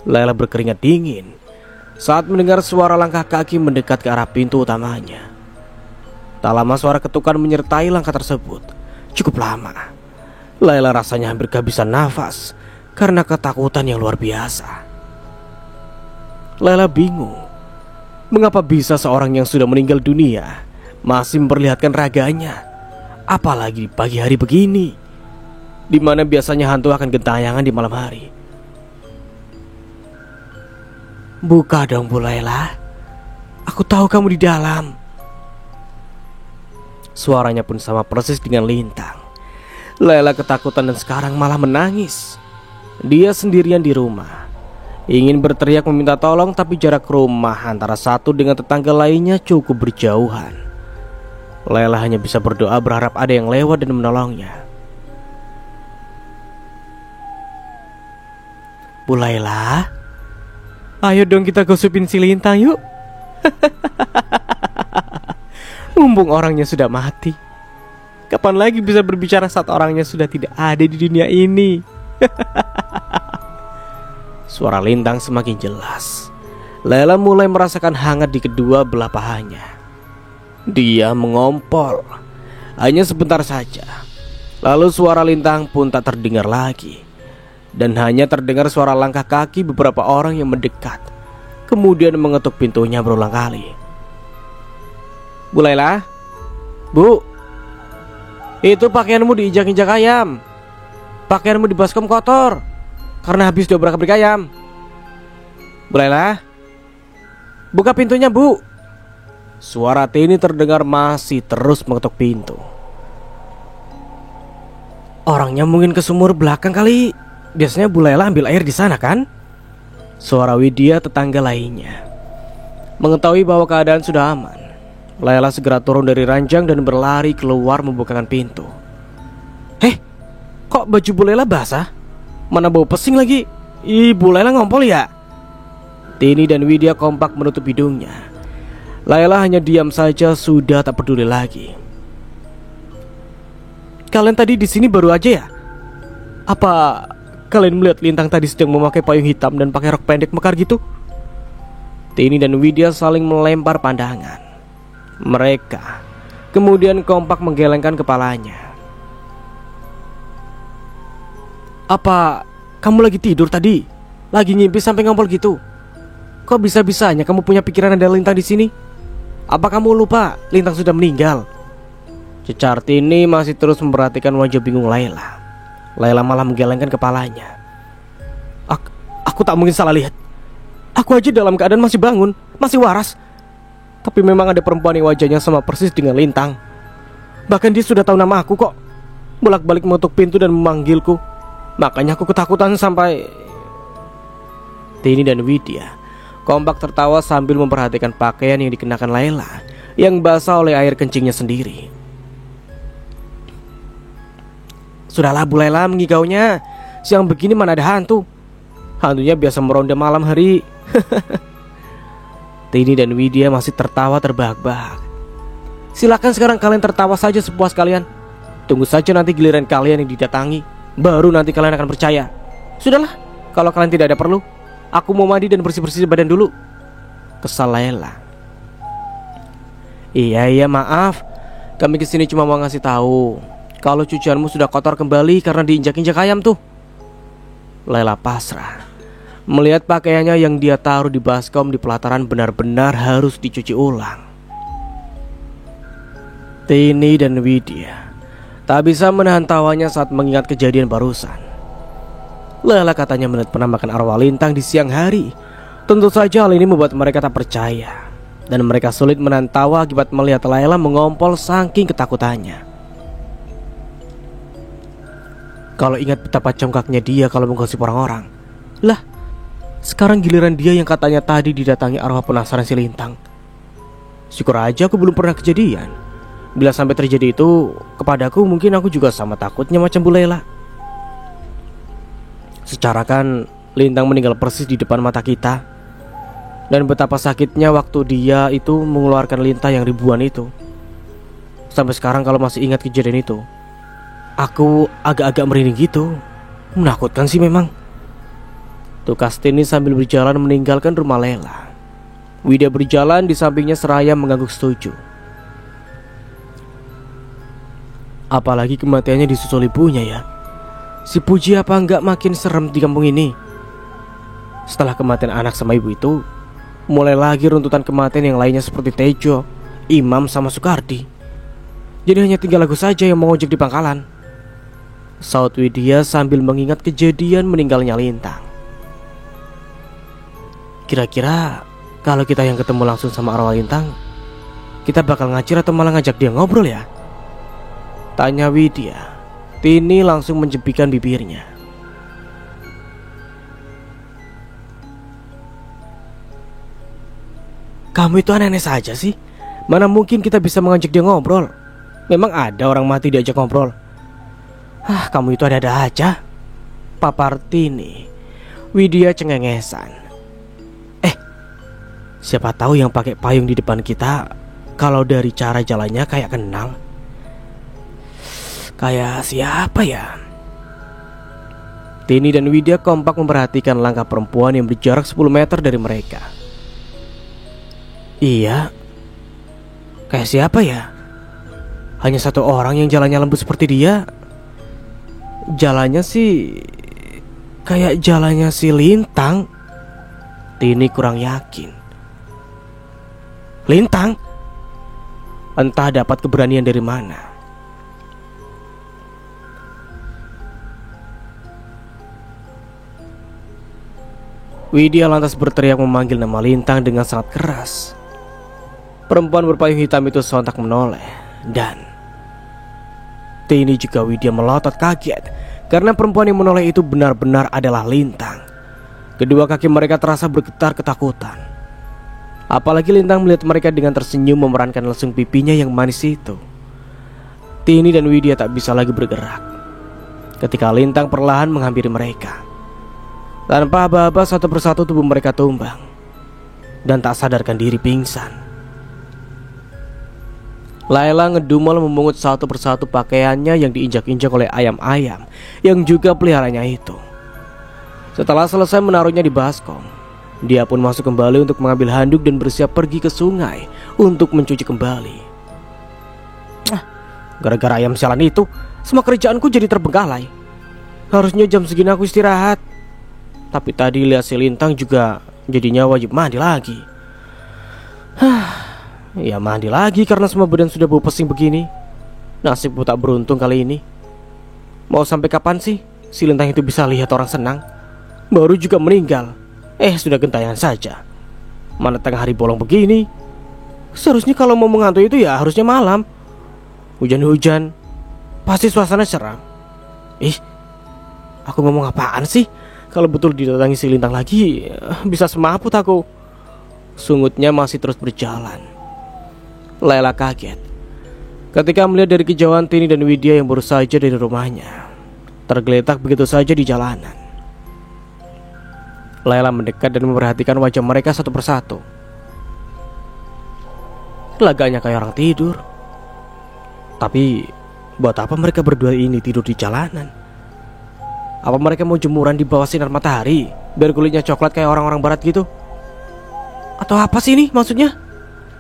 Laila berkeringat dingin saat mendengar suara langkah kaki mendekat ke arah pintu utamanya. Tak lama suara ketukan menyertai langkah tersebut. Cukup lama. Laila rasanya hampir kehabisan nafas karena ketakutan yang luar biasa. Laila bingung, mengapa bisa seorang yang sudah meninggal dunia masih memperlihatkan raganya, apalagi di pagi hari begini, di mana biasanya hantu akan gentayangan di malam hari. Buka dong Bu Laila, aku tahu kamu di dalam. Suaranya pun sama persis dengan Lintang. Laila ketakutan dan sekarang malah menangis. Dia sendirian di rumah, ingin berteriak meminta tolong, tapi jarak rumah antara satu dengan tetangga lainnya cukup berjauhan. Laila hanya bisa berdoa berharap ada yang lewat dan menolongnya. Bu Laila, ayo dong kita gosipin si Lintang yuk. Mumpung orangnya sudah mati. Kapan lagi bisa berbicara saat orangnya sudah tidak ada di dunia ini? Suara Lintang semakin jelas. Laila mulai merasakan hangat di kedua belah pahanya. Dia mengompol. Hanya sebentar saja. Lalu suara Lintang pun tak terdengar lagi. Dan hanya terdengar suara langkah kaki beberapa orang yang mendekat, kemudian mengetuk pintunya berulang kali. Bu Laila, Bu, itu pakaianmu diinjak-injak ayam. Pakaianmu di baskom kotor karena habis dobrak-abrik ayam. Bu Laila, buka pintunya Bu. Suara Tini terdengar masih terus mengetuk pintu. Orangnya mungkin ke sumur belakang kali. Biasanya Bu Laila ambil air di sana kan? Suara Widya tetangga lainnya. Mengetahui bahwa keadaan sudah aman, Laila segera turun dari ranjang dan berlari keluar membukakan pintu. Kok baju Bu Laila basah? Mana bau pesing lagi? Ih, Bu Laila ngompol ya? Tini dan Widya kompak menutup hidungnya. Laila hanya diam saja, sudah tak peduli lagi. Kalian tadi di sini baru aja ya? Apa kalian melihat Lintang tadi sedang memakai payung hitam dan pakai rok pendek mekar gitu? Tini dan Widya saling melempar pandangan. Mereka kemudian kompak menggelengkan kepalanya. Apa kamu lagi tidur tadi? Lagi ngimpi sampai ngompol gitu? Kok bisa-bisanya kamu punya pikiran ada Lintang di sini? Apa kamu lupa Lintang sudah meninggal? Cecar Tini masih terus memperhatikan wajah bingung Laila. Laila malah menggelengkan kepalanya. Aku tak mungkin salah lihat. Aku aja dalam keadaan masih bangun, masih waras. Tapi memang ada perempuan yang wajahnya sama persis dengan Lintang. Bahkan dia sudah tahu nama aku kok. Bolak-balik mengetuk pintu dan memanggilku. Makanya aku ketakutan sampai... Tini dan Widya kompak tertawa sambil memperhatikan pakaian yang dikenakan Laila yang basah oleh air kencingnya sendiri. Sudahlah Bu Laila mengigaunya. Siang begini mana ada hantu. Hantunya biasa meronda malam hari. Tini dan Widya masih tertawa terbahak-bahak. Silakan sekarang kalian tertawa saja sepuas kalian. Tunggu saja nanti giliran kalian yang didatangi, baru nanti kalian akan percaya. Sudahlah, kalau kalian tidak ada perlu, aku mau mandi dan bersih-bersih badan dulu, kesal Layla. Iya maaf, kami kesini cuma mau ngasih tahu kalau cucianmu sudah kotor kembali karena diinjak-injak ayam tuh. Layla pasrah melihat pakaiannya yang dia taruh di baskom di pelataran benar-benar harus dicuci ulang. Tini dan Widya tak bisa menahan tawanya saat mengingat kejadian barusan. Layla katanya melihat penampakan arwah lintang di siang hari. Tentu saja hal ini membuat mereka tak percaya, dan mereka sulit menahan tawa akibat melihat Layla mengompol saking ketakutannya. Kalau ingat betapa congkaknya dia kalau menggosip orang-orang. Lah, sekarang giliran dia yang katanya tadi didatangi arwah penasaran si lintang. Syukur aja aku belum pernah kejadian. Bila sampai terjadi itu kepadaku, mungkin aku juga sama takutnya macam Bu Layla. Secara kan lintang meninggal persis di depan mata kita, dan betapa sakitnya waktu dia itu mengeluarkan lintah yang ribuan itu. Sampai sekarang kalau masih ingat kejadian itu, aku agak-agak merinding gitu. Menakutkan sih memang. Tukas Tini sambil berjalan meninggalkan rumah Layla. Widya berjalan di sampingnya seraya mengangguk setuju. Apalagi kematiannya disusul ibunya ya. Si Puji apa enggak makin serem di kampung ini. Setelah kematian anak sama ibu itu, mulai lagi runtutan kematian yang lainnya seperti Tejo, Imam sama Sukardi. Jadi hanya tinggal aku saja yang mau ojek di pangkalan, saut Widya sambil mengingat kejadian meninggalnya lintang. Kira-kira kalau kita yang ketemu langsung sama arwah lintang, kita bakal ngacir atau malah ngajak dia ngobrol ya? Tanya Widya. Tini langsung menjepitkan bibirnya. Kamu itu aneh-aneh saja sih. Mana mungkin kita bisa mengajak dia ngobrol? Memang ada orang mati diajak ngobrol? Kamu itu ada-ada aja, papar Tini. Widya cengengesan. Siapa tahu yang pakai payung di depan kita, kalau dari cara jalannya kayak kenal. Kayak siapa ya? Tini dan Widya kompak memperhatikan langkah perempuan yang berjarak 10 meter dari mereka. Iya, kayak siapa ya? Hanya satu orang yang jalannya lembut seperti dia. Jalannya sih kayak jalannya si Lintang. Tini kurang yakin. Lintang? Entah dapat keberanian dari mana. Widya lantas berteriak memanggil nama Lintang dengan sangat keras. Perempuan berpayung hitam itu sontak menoleh, dan Tini juga Widya melotot kaget karena perempuan yang menoleh itu benar-benar adalah Lintang. Kedua kaki mereka terasa bergetar ketakutan. Apalagi Lintang melihat mereka dengan tersenyum memerankan lesung pipinya yang manis itu. Tini dan Widya tak bisa lagi bergerak ketika Lintang perlahan menghampiri mereka. Tanpa aba-aba satu persatu tubuh mereka tumbang dan tak sadarkan diri pingsan. Layla ngedumel memungut satu persatu pakaiannya yang diinjak-injak oleh ayam-ayam yang juga peliharanya itu. Setelah selesai menaruhnya di baskom, dia pun masuk kembali untuk mengambil handuk dan bersiap pergi ke sungai untuk mencuci kembali. Gara-gara ayam sialan itu, semua kerjaanku jadi terbengkalai. Harusnya jam segini aku istirahat, tapi tadi lihat si Lintang juga jadinya wajib mandi lagi. Ya mandi lagi karena semua badan sudah bau pesing begini. Nasibku tak beruntung kali ini. Mau sampai kapan sih si Lintang itu bisa lihat orang senang? Baru juga meninggal, sudah gentayangan saja. Mana tengah hari bolong begini. Seharusnya kalau mau mengantui itu ya harusnya malam. Hujan-hujan, pasti suasana seram. Aku ngomong apaan sih? Kalau betul didatangi si Lintang lagi, bisa semaput aku. Sungutnya masih terus berjalan. Layla kaget ketika melihat dari kejauhan Tini dan Widya yang baru saja dari rumahnya tergeletak begitu saja di jalanan. Layla mendekat dan memperhatikan wajah mereka satu persatu. Lagaknya kayak orang tidur, tapi Buat apa mereka berdua ini tidur di jalanan? Apa mereka mau jemuran di bawah sinar matahari biar kulitnya coklat kayak orang-orang barat gitu? Atau apa sih ini maksudnya?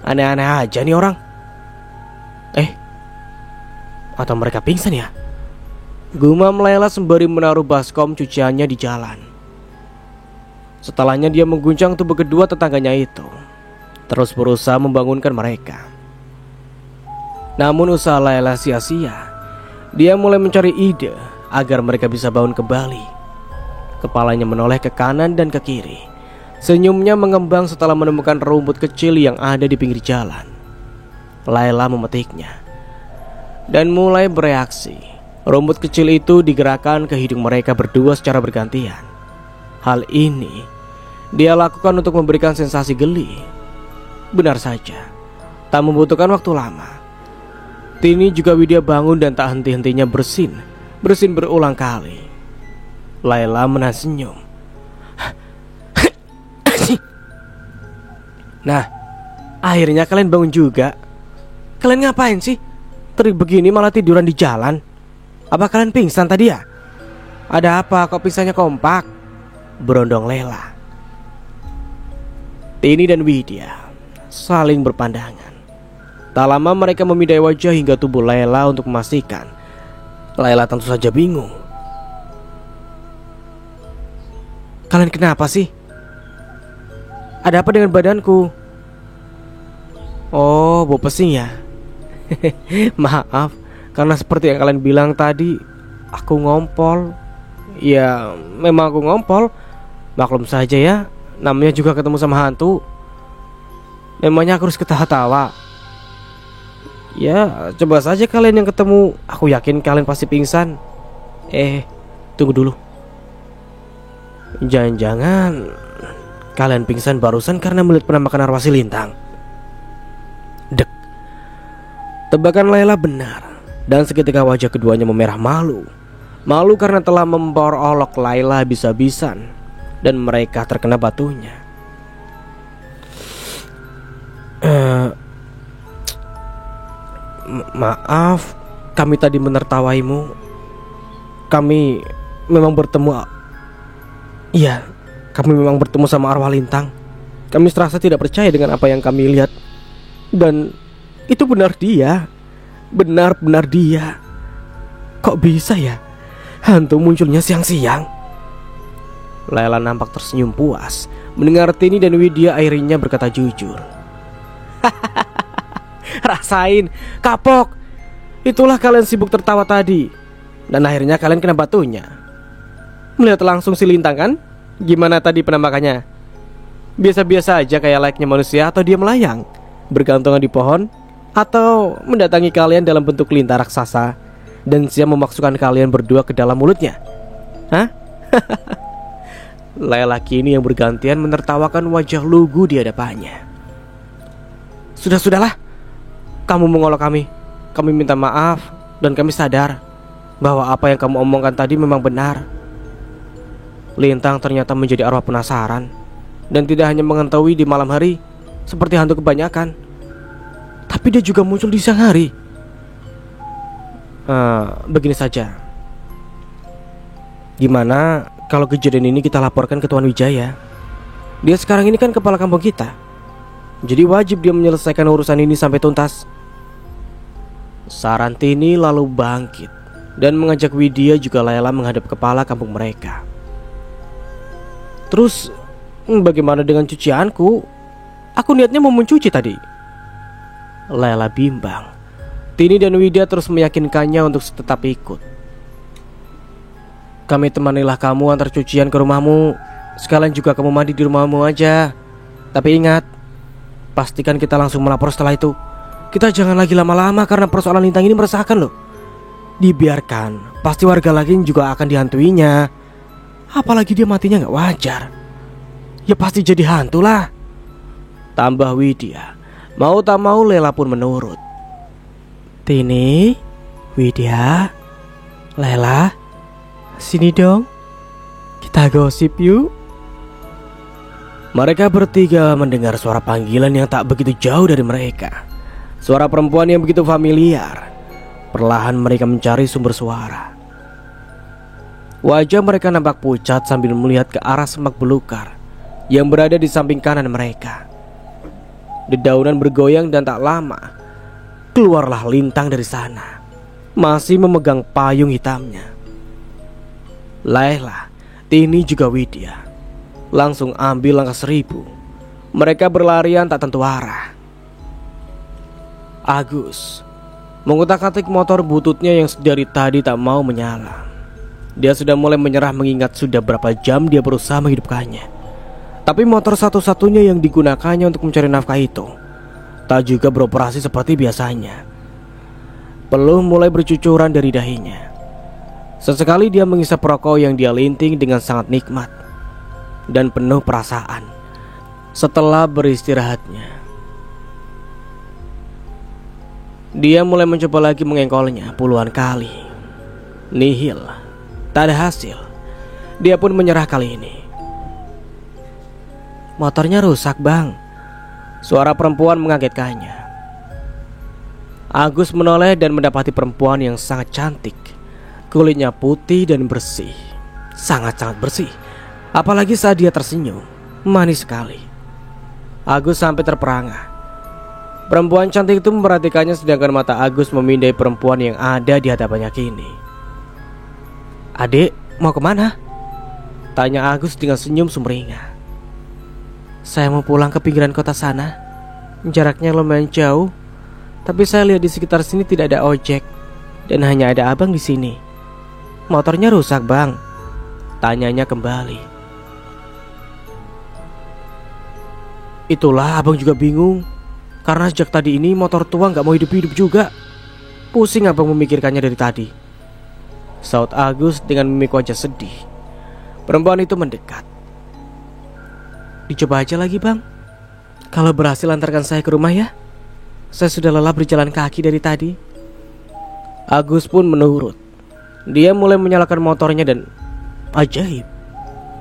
Aneh-aneh aja nih orang. Atau mereka pingsan ya? Gumam Laila sembari menaruh baskom cuciannya di jalan. Setelahnya dia mengguncang tubuh kedua tetangganya itu, terus berusaha membangunkan mereka. Namun usaha Laila sia-sia. Dia mulai mencari ide agar mereka bisa bangun kembali. Kepalanya menoleh ke kanan dan ke kiri. Senyumnya mengembang setelah menemukan rumput kecil yang ada di pinggir jalan. Laila memetiknya dan mulai bereaksi. Rumput kecil itu digerakkan ke hidung mereka berdua secara bergantian. Hal ini dia lakukan untuk memberikan sensasi geli. Benar saja, tak membutuhkan waktu lama. Tini juga Widya bangun dan tak henti-hentinya bersin berulang kali. Laila menahan senyum. Nah, akhirnya kalian bangun juga. Kalian ngapain sih? Terik begini malah tiduran di jalan. Apa kalian pingsan tadi ya? Ada apa kok pingsannya kompak? Berondong Lela. Tini dan Widya saling berpandangan. Tak lama mereka memindai wajah hingga tubuh Lela untuk memastikan. Lela tentu saja bingung. Kalian kenapa sih? Ada apa dengan badanku? Oh, bau pesing ya? Maaf, karena seperti yang kalian bilang tadi, aku ngompol. Ya, memang aku ngompol. Maklum saja ya, namanya juga ketemu sama hantu. Memangnya aku harus ketawa-tawa? Ya, coba saja kalian yang ketemu. Aku yakin kalian pasti pingsan. Tunggu dulu. Jangan-jangan kalian pingsan barusan karena melihat penampakan arwah si Lintang. Dek. Tebakan Laila benar. Dan seketika wajah keduanya memerah malu. Malu karena telah memperolok Laila habis-habisan. Dan mereka terkena batunya. Maaf, kami tadi menertawaimu. Kami memang bertemu. Iya, kami memang bertemu sama arwah Lintang. Kami serasa tidak percaya dengan apa yang kami lihat. Dan itu benar dia. Benar-benar dia. Kok bisa ya hantu munculnya siang-siang? Laila nampak tersenyum puas mendengar Tini dan Widya akhirnya berkata jujur. Rasain, kapok. Itulah kalian sibuk tertawa tadi. Dan akhirnya kalian kena batunya. Melihat langsung si Lintang kan? Gimana tadi penampakannya? Biasa-biasa aja kayak layaknya manusia atau dia melayang, bergantungan di pohon, atau mendatangi kalian dalam bentuk lintah raksasa dan siap memasukkan kalian berdua ke dalam mulutnya? Hah? Laila kini yang bergantian menertawakan wajah lugu di hadapannya. Sudahlah, kamu mengolok kami. Kami minta maaf dan kami sadar bahwa apa yang kamu omongkan tadi memang benar. Lintang ternyata menjadi arwah penasaran dan tidak hanya mengetahui di malam hari seperti hantu kebanyakan, tapi dia juga muncul di siang hari. Begini saja, gimana kalau kejadian ini kita laporkan ke Tuan Wijaya? Dia sekarang ini kan kepala kampung kita, jadi wajib dia menyelesaikan urusan ini sampai tuntas. Saran Tini lalu bangkit dan mengajak Widya juga Laila menghadap kepala kampung mereka. Terus bagaimana dengan cucianku? Aku niatnya mau mencuci tadi. Laila bimbang. Tini dan Widya terus meyakinkannya untuk tetap ikut. Kami temanilah kamu antar cucian ke rumahmu. Sekalian juga kamu mandi di rumahmu aja. Tapi ingat, pastikan kita langsung melapor setelah itu. Kita jangan lagi lama-lama karena persoalan Lintang ini meresahkan loh. Dibiarkan, pasti warga lain juga akan dihantuinya. Apalagi dia matinya gak wajar. Ya pasti jadi hantu lah, tambah Widya. Mau tak mau Lela pun menurut. Tini, Widya, Lela, sini dong, kita gosip yuk. Mereka bertiga mendengar suara panggilan yang tak begitu jauh dari mereka. Suara perempuan yang begitu familiar. Perlahan mereka mencari sumber suara. Wajah mereka nampak pucat sambil melihat ke arah semak belukar yang berada di samping kanan mereka. Dedaunan bergoyang dan tak lama keluarlah lintang dari sana, masih memegang payung hitamnya. Laila, Tini juga Widya langsung ambil langkah 1000. Mereka berlarian tak tentu arah. Agus mengutak-atik motor bututnya yang dari tadi tak mau menyala. Dia sudah mulai menyerah mengingat sudah berapa jam dia berusaha menghidupkannya. Tapi motor satu-satunya yang digunakannya untuk mencari nafkah itu tak juga beroperasi seperti biasanya. Peluh mulai bercucuran dari dahinya. Sesekali dia mengisap rokok yang dia linting dengan sangat nikmat dan penuh perasaan setelah beristirahatnya. Dia mulai mencoba lagi mengengkolnya puluhan kali. Nihil, tak ada hasil. Dia pun menyerah kali ini. Motornya rusak, Bang. Suara perempuan mengagetkannya. Agus menoleh dan mendapati perempuan yang sangat cantik. Kulitnya putih dan bersih, sangat-sangat bersih. Apalagi saat dia tersenyum, manis sekali. Agus sampai terperangah. Perempuan cantik itu memperhatikannya sedangkan mata Agus memindai perempuan yang ada di hadapannya kini. "Adik, mau kemana?" tanya Agus dengan senyum sumringah. "Saya mau pulang ke pinggiran kota sana. Jaraknya lumayan jauh, tapi saya lihat di sekitar sini tidak ada ojek dan hanya ada abang di sini. Motornya rusak, Bang," tanyanya kembali. Itulah abang juga bingung. Karena sejak tadi ini motor tua gak mau hidup-hidup juga. Pusing abang memikirkannya dari tadi, saut Agus dengan mimik wajah sedih. Perempuan itu mendekat. "Dicoba aja lagi, Bang. Kalau berhasil antarkan saya ke rumah ya. Saya sudah lelah berjalan kaki dari tadi." Agus pun menurut. Dia mulai menyalakan motornya dan ajaib,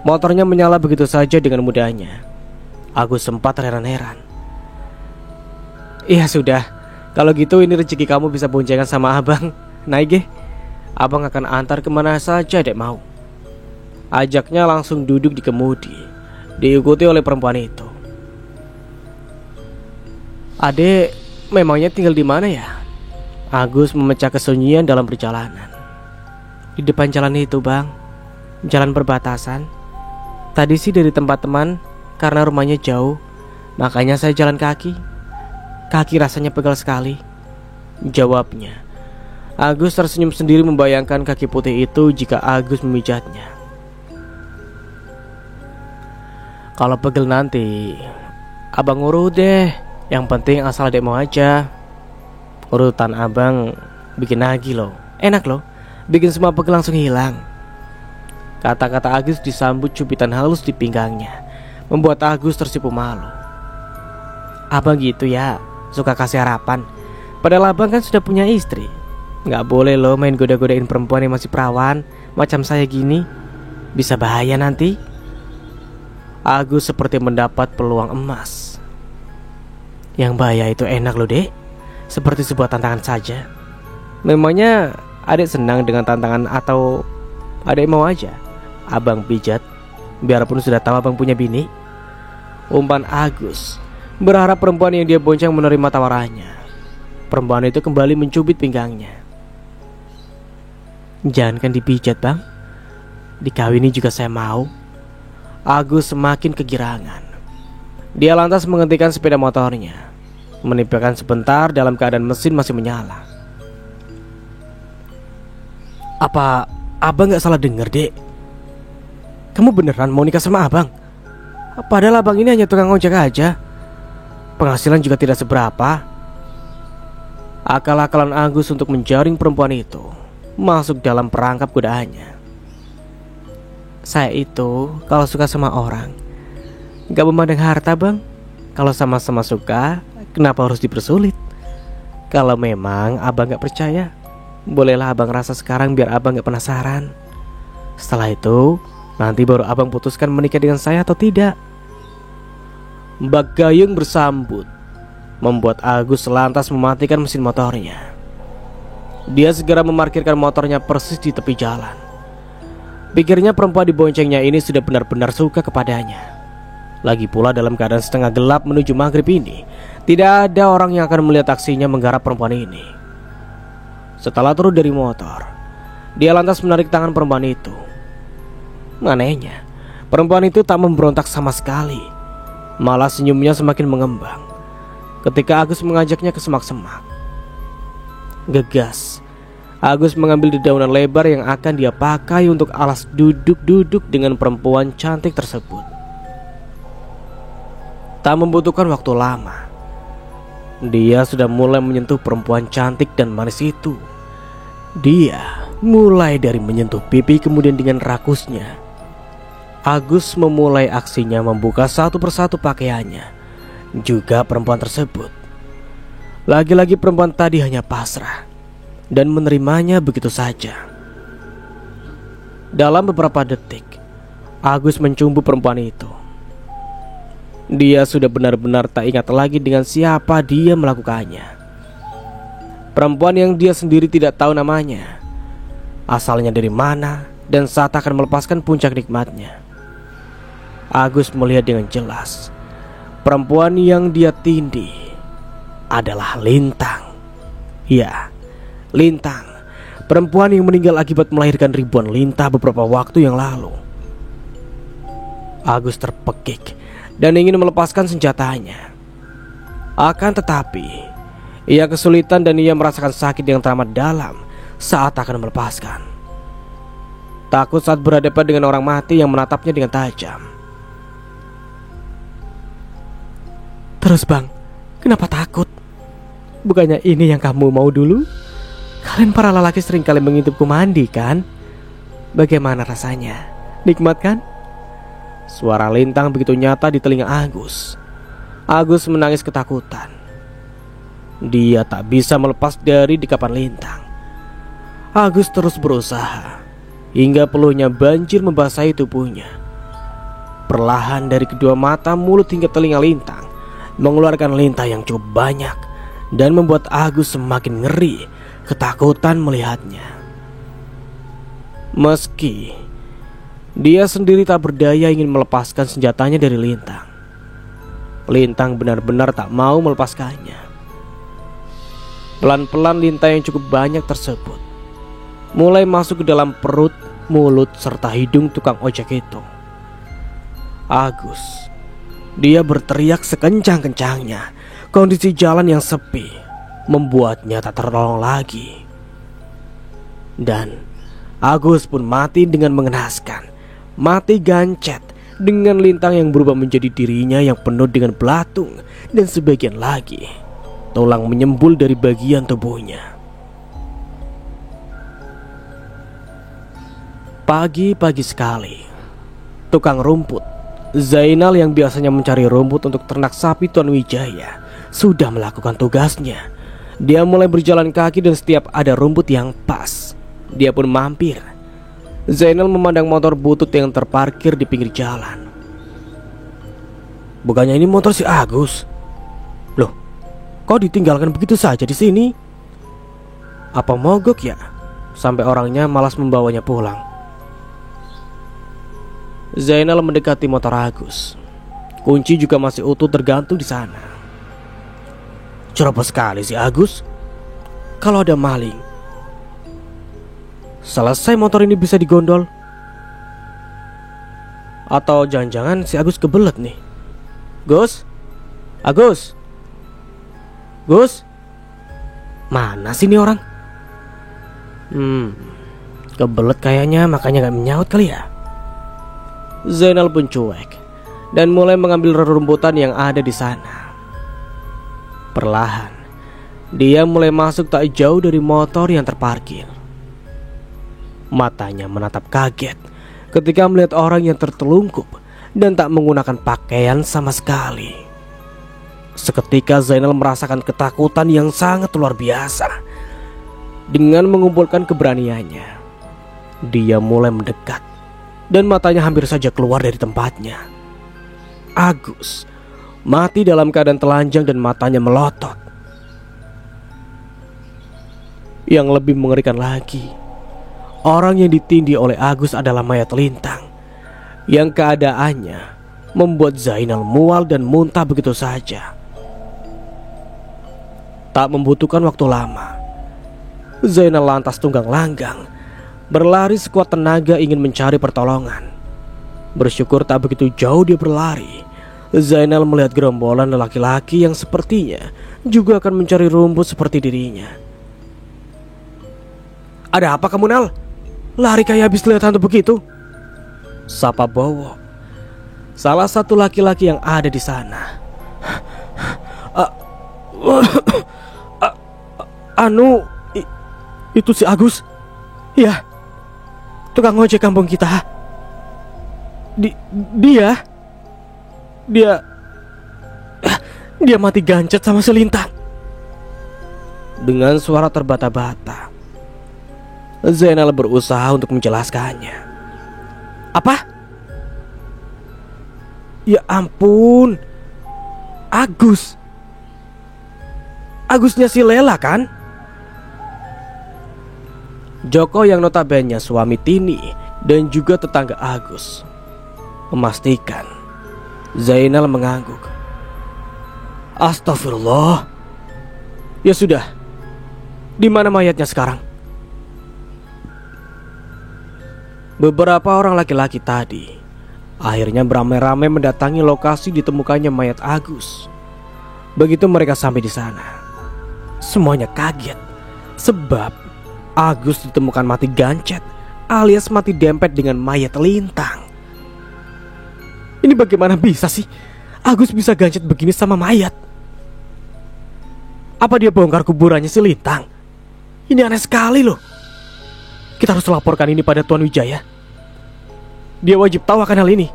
motornya menyala begitu saja dengan mudahnya. Agus sempat heran-heran. "Ya sudah, kalau gitu ini rezeki kamu bisa boncengan sama abang. Naik deh, abang akan antar kemana saja dek mau." Ajaknya langsung duduk di kemudi, diikuti oleh perempuan itu. "Adek, memangnya tinggal di mana ya?" Agus memecah kesunyian dalam perjalanan. "Di depan jalan itu, Bang. Jalan perbatasan. Tadi sih dari tempat teman, karena rumahnya jauh, makanya saya jalan kaki. Kaki rasanya pegal sekali," jawabnya. Agus tersenyum sendiri membayangkan kaki putih itu jika Agus memijatnya. "Kalau pegel nanti abang urut deh. Yang penting asal adek mau aja. Urutan abang bikin nagih loh. Enak loh, bikin semua pegel langsung hilang." Kata-kata Agus disambut cubitan halus di pinggangnya, membuat Agus tersipu malu. "Abang gitu ya, suka kasih harapan. Padahal abang kan sudah punya istri. Gak boleh loh main goda-godain perempuan yang masih perawan macam saya gini. Bisa bahaya nanti." Agus seperti mendapat peluang emas. "Yang bahaya itu enak loh, Dek. Seperti sebuah tantangan saja. Memangnya adek senang dengan tantangan atau adek mau aja abang pijat biarpun sudah tahu abang punya bini?" Umpan Agus, berharap perempuan yang dia bonceng menerima tawarannya. Perempuan itu kembali mencubit pinggangnya. "Jangankan dipijat, Bang. Dikawini juga saya mau." Agus semakin kegirangan. Dia lantas menghentikan sepeda motornya, menipahkan sebentar dalam keadaan mesin masih menyala. "Apa abang gak salah dengar, Dek? Kamu beneran mau nikah sama abang? Padahal abang ini hanya tukang ojek aja. Penghasilan juga tidak seberapa." Akal-akalan Agus untuk menjaring perempuan itu masuk dalam perangkap godaannya. "Saya itu kalau suka sama orang gak memandang harta, Bang. Kalau sama-sama suka, kenapa harus dipersulit? Kalau memang abang gak percaya, bolehlah abang rasa sekarang biar abang gak penasaran. Setelah itu, nanti baru abang putuskan menikah dengan saya atau tidak." Mbak Gayung bersambut, membuat Agus lantas mematikan mesin motornya. Dia segera memarkirkan motornya persis di tepi jalan. Pikirnya perempuan diboncengnya ini sudah benar-benar suka kepadanya. Lagi pula dalam keadaan setengah gelap menuju maghrib ini, tidak ada orang yang akan melihat aksinya menggarap perempuan ini. Setelah turun dari motor, dia lantas menarik tangan perempuan itu. Anehnya, perempuan itu tak memberontak sama sekali. Malah senyumnya semakin mengembang ketika Agus mengajaknya ke semak-semak. Gegas, Agus mengambil dedaunan lebar yang akan dia pakai untuk alas duduk-duduk dengan perempuan cantik tersebut. Tak membutuhkan waktu lama, dia sudah mulai menyentuh perempuan cantik dan manis itu. Dia mulai dari menyentuh pipi, kemudian dengan rakusnya Agus memulai aksinya membuka satu persatu pakaiannya, juga perempuan tersebut. Lagi-lagi perempuan tadi hanya pasrah dan menerimanya begitu saja. Dalam beberapa detik, Agus mencumbu perempuan itu. Dia sudah benar-benar tak ingat lagi dengan siapa dia melakukannya. Perempuan yang dia sendiri tidak tahu namanya, asalnya dari mana, dan saat akan melepaskan puncak nikmatnya, Agus melihat dengan jelas perempuan yang dia tindih adalah Lintang. Ya, Lintang, perempuan yang meninggal akibat melahirkan ribuan lintah beberapa waktu yang lalu. Agus terpekik dan ingin melepaskan senjatanya. Akan tetapi, ia kesulitan dan ia merasakan sakit yang teramat dalam saat akan melepaskan. Takut saat berhadapan dengan orang mati yang menatapnya dengan tajam. Terus bang, kenapa takut? Bukannya ini yang kamu mau dulu? Kalian para lelaki sering kali mengintipku mandi kan? Bagaimana rasanya? Nikmat kan? Suara Lintang begitu nyata di telinga Agus. Agus menangis ketakutan. Dia tak bisa melepas dari dekapan Lintang. Agus terus berusaha hingga peluhnya banjir membasahi tubuhnya. Perlahan dari kedua mata, mulut hingga telinga Lintang mengeluarkan lintah yang cukup banyak dan membuat Agus semakin ngeri, ketakutan melihatnya. Meski dia sendiri tak berdaya ingin melepaskan senjatanya dari Lintang, Lintang benar-benar tak mau melepaskannya. Pelan-pelan lintah yang cukup banyak tersebut mulai masuk ke dalam perut, mulut, serta hidung tukang ojek itu. Agus, dia berteriak sekencang-kencangnya. Kondisi jalan yang sepi membuatnya tak tertolong lagi. Dan Agus pun mati dengan mengenaskan. Mati gancet dengan Lintang yang berubah menjadi dirinya yang penuh dengan belatung, dan sebagian lagi tulang menyembul dari bagian tubuhnya. Pagi-pagi sekali, tukang rumput Zainal yang biasanya mencari rumput untuk ternak sapi Tuan Wijaya sudah melakukan tugasnya. Dia mulai berjalan kaki dan setiap ada rumput yang pas, dia pun mampir. Zainal memandang motor butut yang terparkir di pinggir jalan. Bukannya ini motor si Agus? Loh, kok ditinggalkan begitu saja di sini? Apa mogok ya? Sampai orangnya malas membawanya pulang. Zainal mendekati motor Agus. Kunci juga masih utuh tergantung di sana. Ceroboh sekali si Agus. Kalau ada maling, selesai motor ini bisa digondol. Atau jangan-jangan si Agus kebelet nih. Gus? Agus? Gus? Mana sih ini orang? Kebelet kayaknya, makanya gak menyaut kali ya. Zainal pun cuek dan mulai mengambil rerumputan yang ada di sana. Perlahan dia mulai masuk tak jauh dari motor yang terparkir. Matanya menatap kaget ketika melihat orang yang tertelungkup dan tak menggunakan pakaian sama sekali. Seketika Zainal merasakan ketakutan yang sangat luar biasa. Dengan mengumpulkan keberaniannya, dia mulai mendekat dan matanya hampir saja keluar dari tempatnya. Agus mati dalam keadaan telanjang dan matanya melotot. Yang lebih mengerikan lagi, orang yang ditindih oleh Agus adalah mayat Lintang, yang keadaannya membuat Zainal mual dan muntah begitu saja. Tak membutuhkan waktu lama, Zainal lantas tunggang langgang berlari sekuat tenaga ingin mencari pertolongan. Bersyukur tak begitu jauh dia berlari, Zainal melihat gerombolan laki-laki yang sepertinya juga akan mencari rumput seperti dirinya. "Ada apa kamu, Nal? Lari kayak habis lihat hantu begitu?" sapa Bowo, salah satu laki-laki yang ada di sana. Anu, itu si Agus. Ya, tukang ojek kampung kita. Dia mati gancet sama si Lintang. Dengan suara terbata-bata, Zainal berusaha untuk menjelaskannya. "Apa? Ya ampun, Agusnya si Lela kan?" Joko yang notabene suami Tini dan juga tetangga Agus memastikan. Zainal mengangguk. "Astagfirullah. Ya sudah, di mana mayatnya sekarang?" Beberapa orang laki-laki tadi akhirnya beramai-ramai mendatangi lokasi ditemukannya mayat Agus. Begitu mereka sampai di sana, semuanya kaget sebab Agus ditemukan mati gancet alias mati dempet dengan mayat Lintang. Ini bagaimana bisa sih Agus bisa gancet begini sama mayat? Apa dia bongkar kuburannya si Lintang? Ini aneh sekali loh. Kita harus laporkan ini pada Tuan Wijaya. Dia wajib tahu akan hal ini.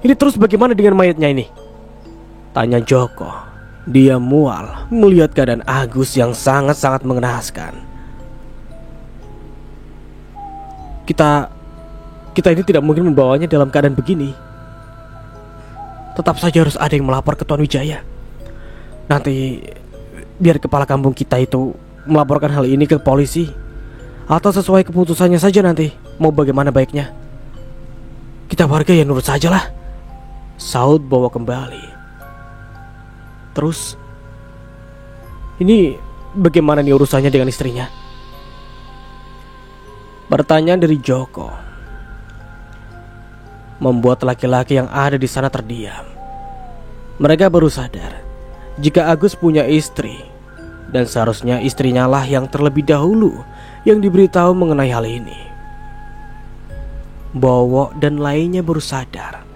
Ini terus bagaimana dengan mayatnya ini? Tanya Joko. Dia mual melihat keadaan Agus yang sangat-sangat mengenaskan. Kita ini tidak mungkin membawanya dalam keadaan begini. Tetap saja harus ada yang melapor ke Tuan Wijaya. Nanti biar kepala kampung kita itu melaporkan hal ini ke polisi, atau sesuai keputusannya saja nanti mau bagaimana baiknya. Kita warga ya nurut sajalah, Saud bawa kembali. Terus ini bagaimana nih urusannya dengan istrinya? Pertanyaan dari Joko membuat laki-laki yang ada di sana terdiam. Mereka baru sadar jika Agus punya istri, dan seharusnya istrinya lah yang terlebih dahulu yang diberitahu mengenai hal ini. Bowo dan lainnya baru sadar.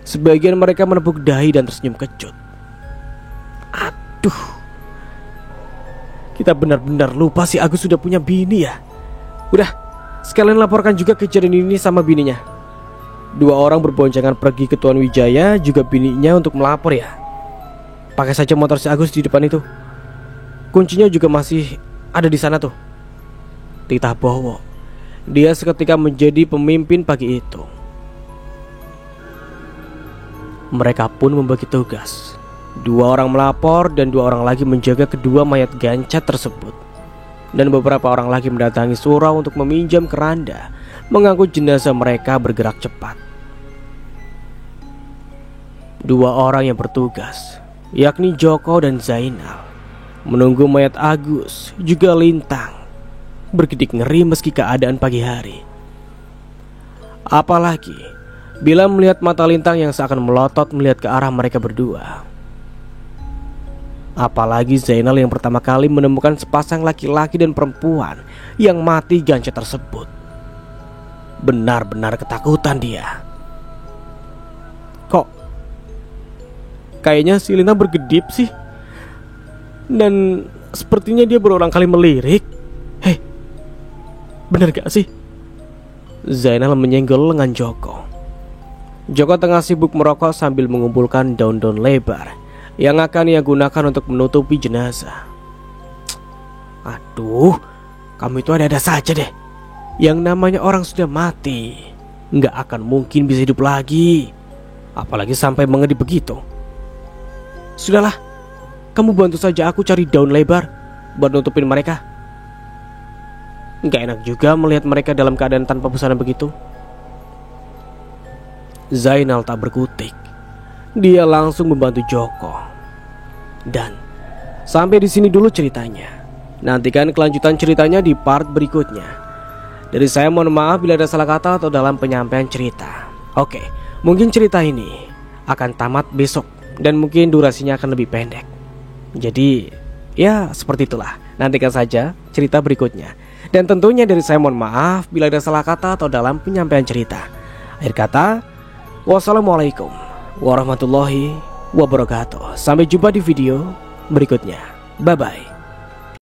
Sebagian mereka menepuk dahi dan tersenyum kecut. Aduh, kita benar-benar lupa si Agus sudah punya bini ya. Udah, sekalian laporkan juga kejadian ini sama bininya. 2 orang berboncengan pergi ke Tuan Wijaya, juga bininya untuk melapor ya. Pakai saja motor si Agus di depan itu. Kuncinya juga masih ada di sana tuh. Titah Bowo. Dia seketika menjadi pemimpin pagi itu. Mereka pun membagi tugas. 2 orang melapor dan 2 orang lagi menjaga kedua mayat gancet tersebut. Dan beberapa orang lagi mendatangi surau untuk meminjam keranda mengangkut jenazah mereka bergerak cepat. 2 orang yang bertugas, yakni Joko dan Zainal, menunggu mayat Agus juga Lintang berkedip ngeri meski keadaan pagi hari. Apalagi bila melihat mata Lintang yang seakan melotot melihat ke arah mereka berdua. Apalagi Zainal yang pertama kali menemukan sepasang laki-laki dan perempuan yang mati gancet tersebut. Benar-benar ketakutan dia. Kok kayaknya si Lintang berkedip sih? Dan sepertinya dia berulang kali melirik. Hei, benar gak sih? Zainal menyenggol lengan Joko. Joko tengah sibuk merokok sambil mengumpulkan daun-daun lebar yang akan ia gunakan untuk menutupi jenazah. Aduh, kamu itu ada-ada saja deh. Yang namanya orang sudah mati nggak akan mungkin bisa hidup lagi, apalagi sampai mengedip begitu. Sudahlah, kamu bantu saja aku cari daun lebar buat nutupin mereka. Gak enak juga melihat mereka dalam keadaan tanpa busana begitu. Zainal tak berkutik. Dia langsung membantu Joko. Dan sampai di sini dulu ceritanya. Nantikan kelanjutan ceritanya di part berikutnya. Dari saya mohon maaf bila ada salah kata atau dalam penyampaian cerita. Oke, mungkin cerita ini akan tamat besok dan mungkin durasinya akan lebih pendek. Jadi ya seperti itulah. Nantikan saja cerita berikutnya. Dan tentunya dari saya mohon maaf bila ada salah kata atau dalam penyampaian cerita. Akhir kata, wassalamualaikum warahmatullahi wabarakatuh. Sampai jumpa di video berikutnya. Bye bye.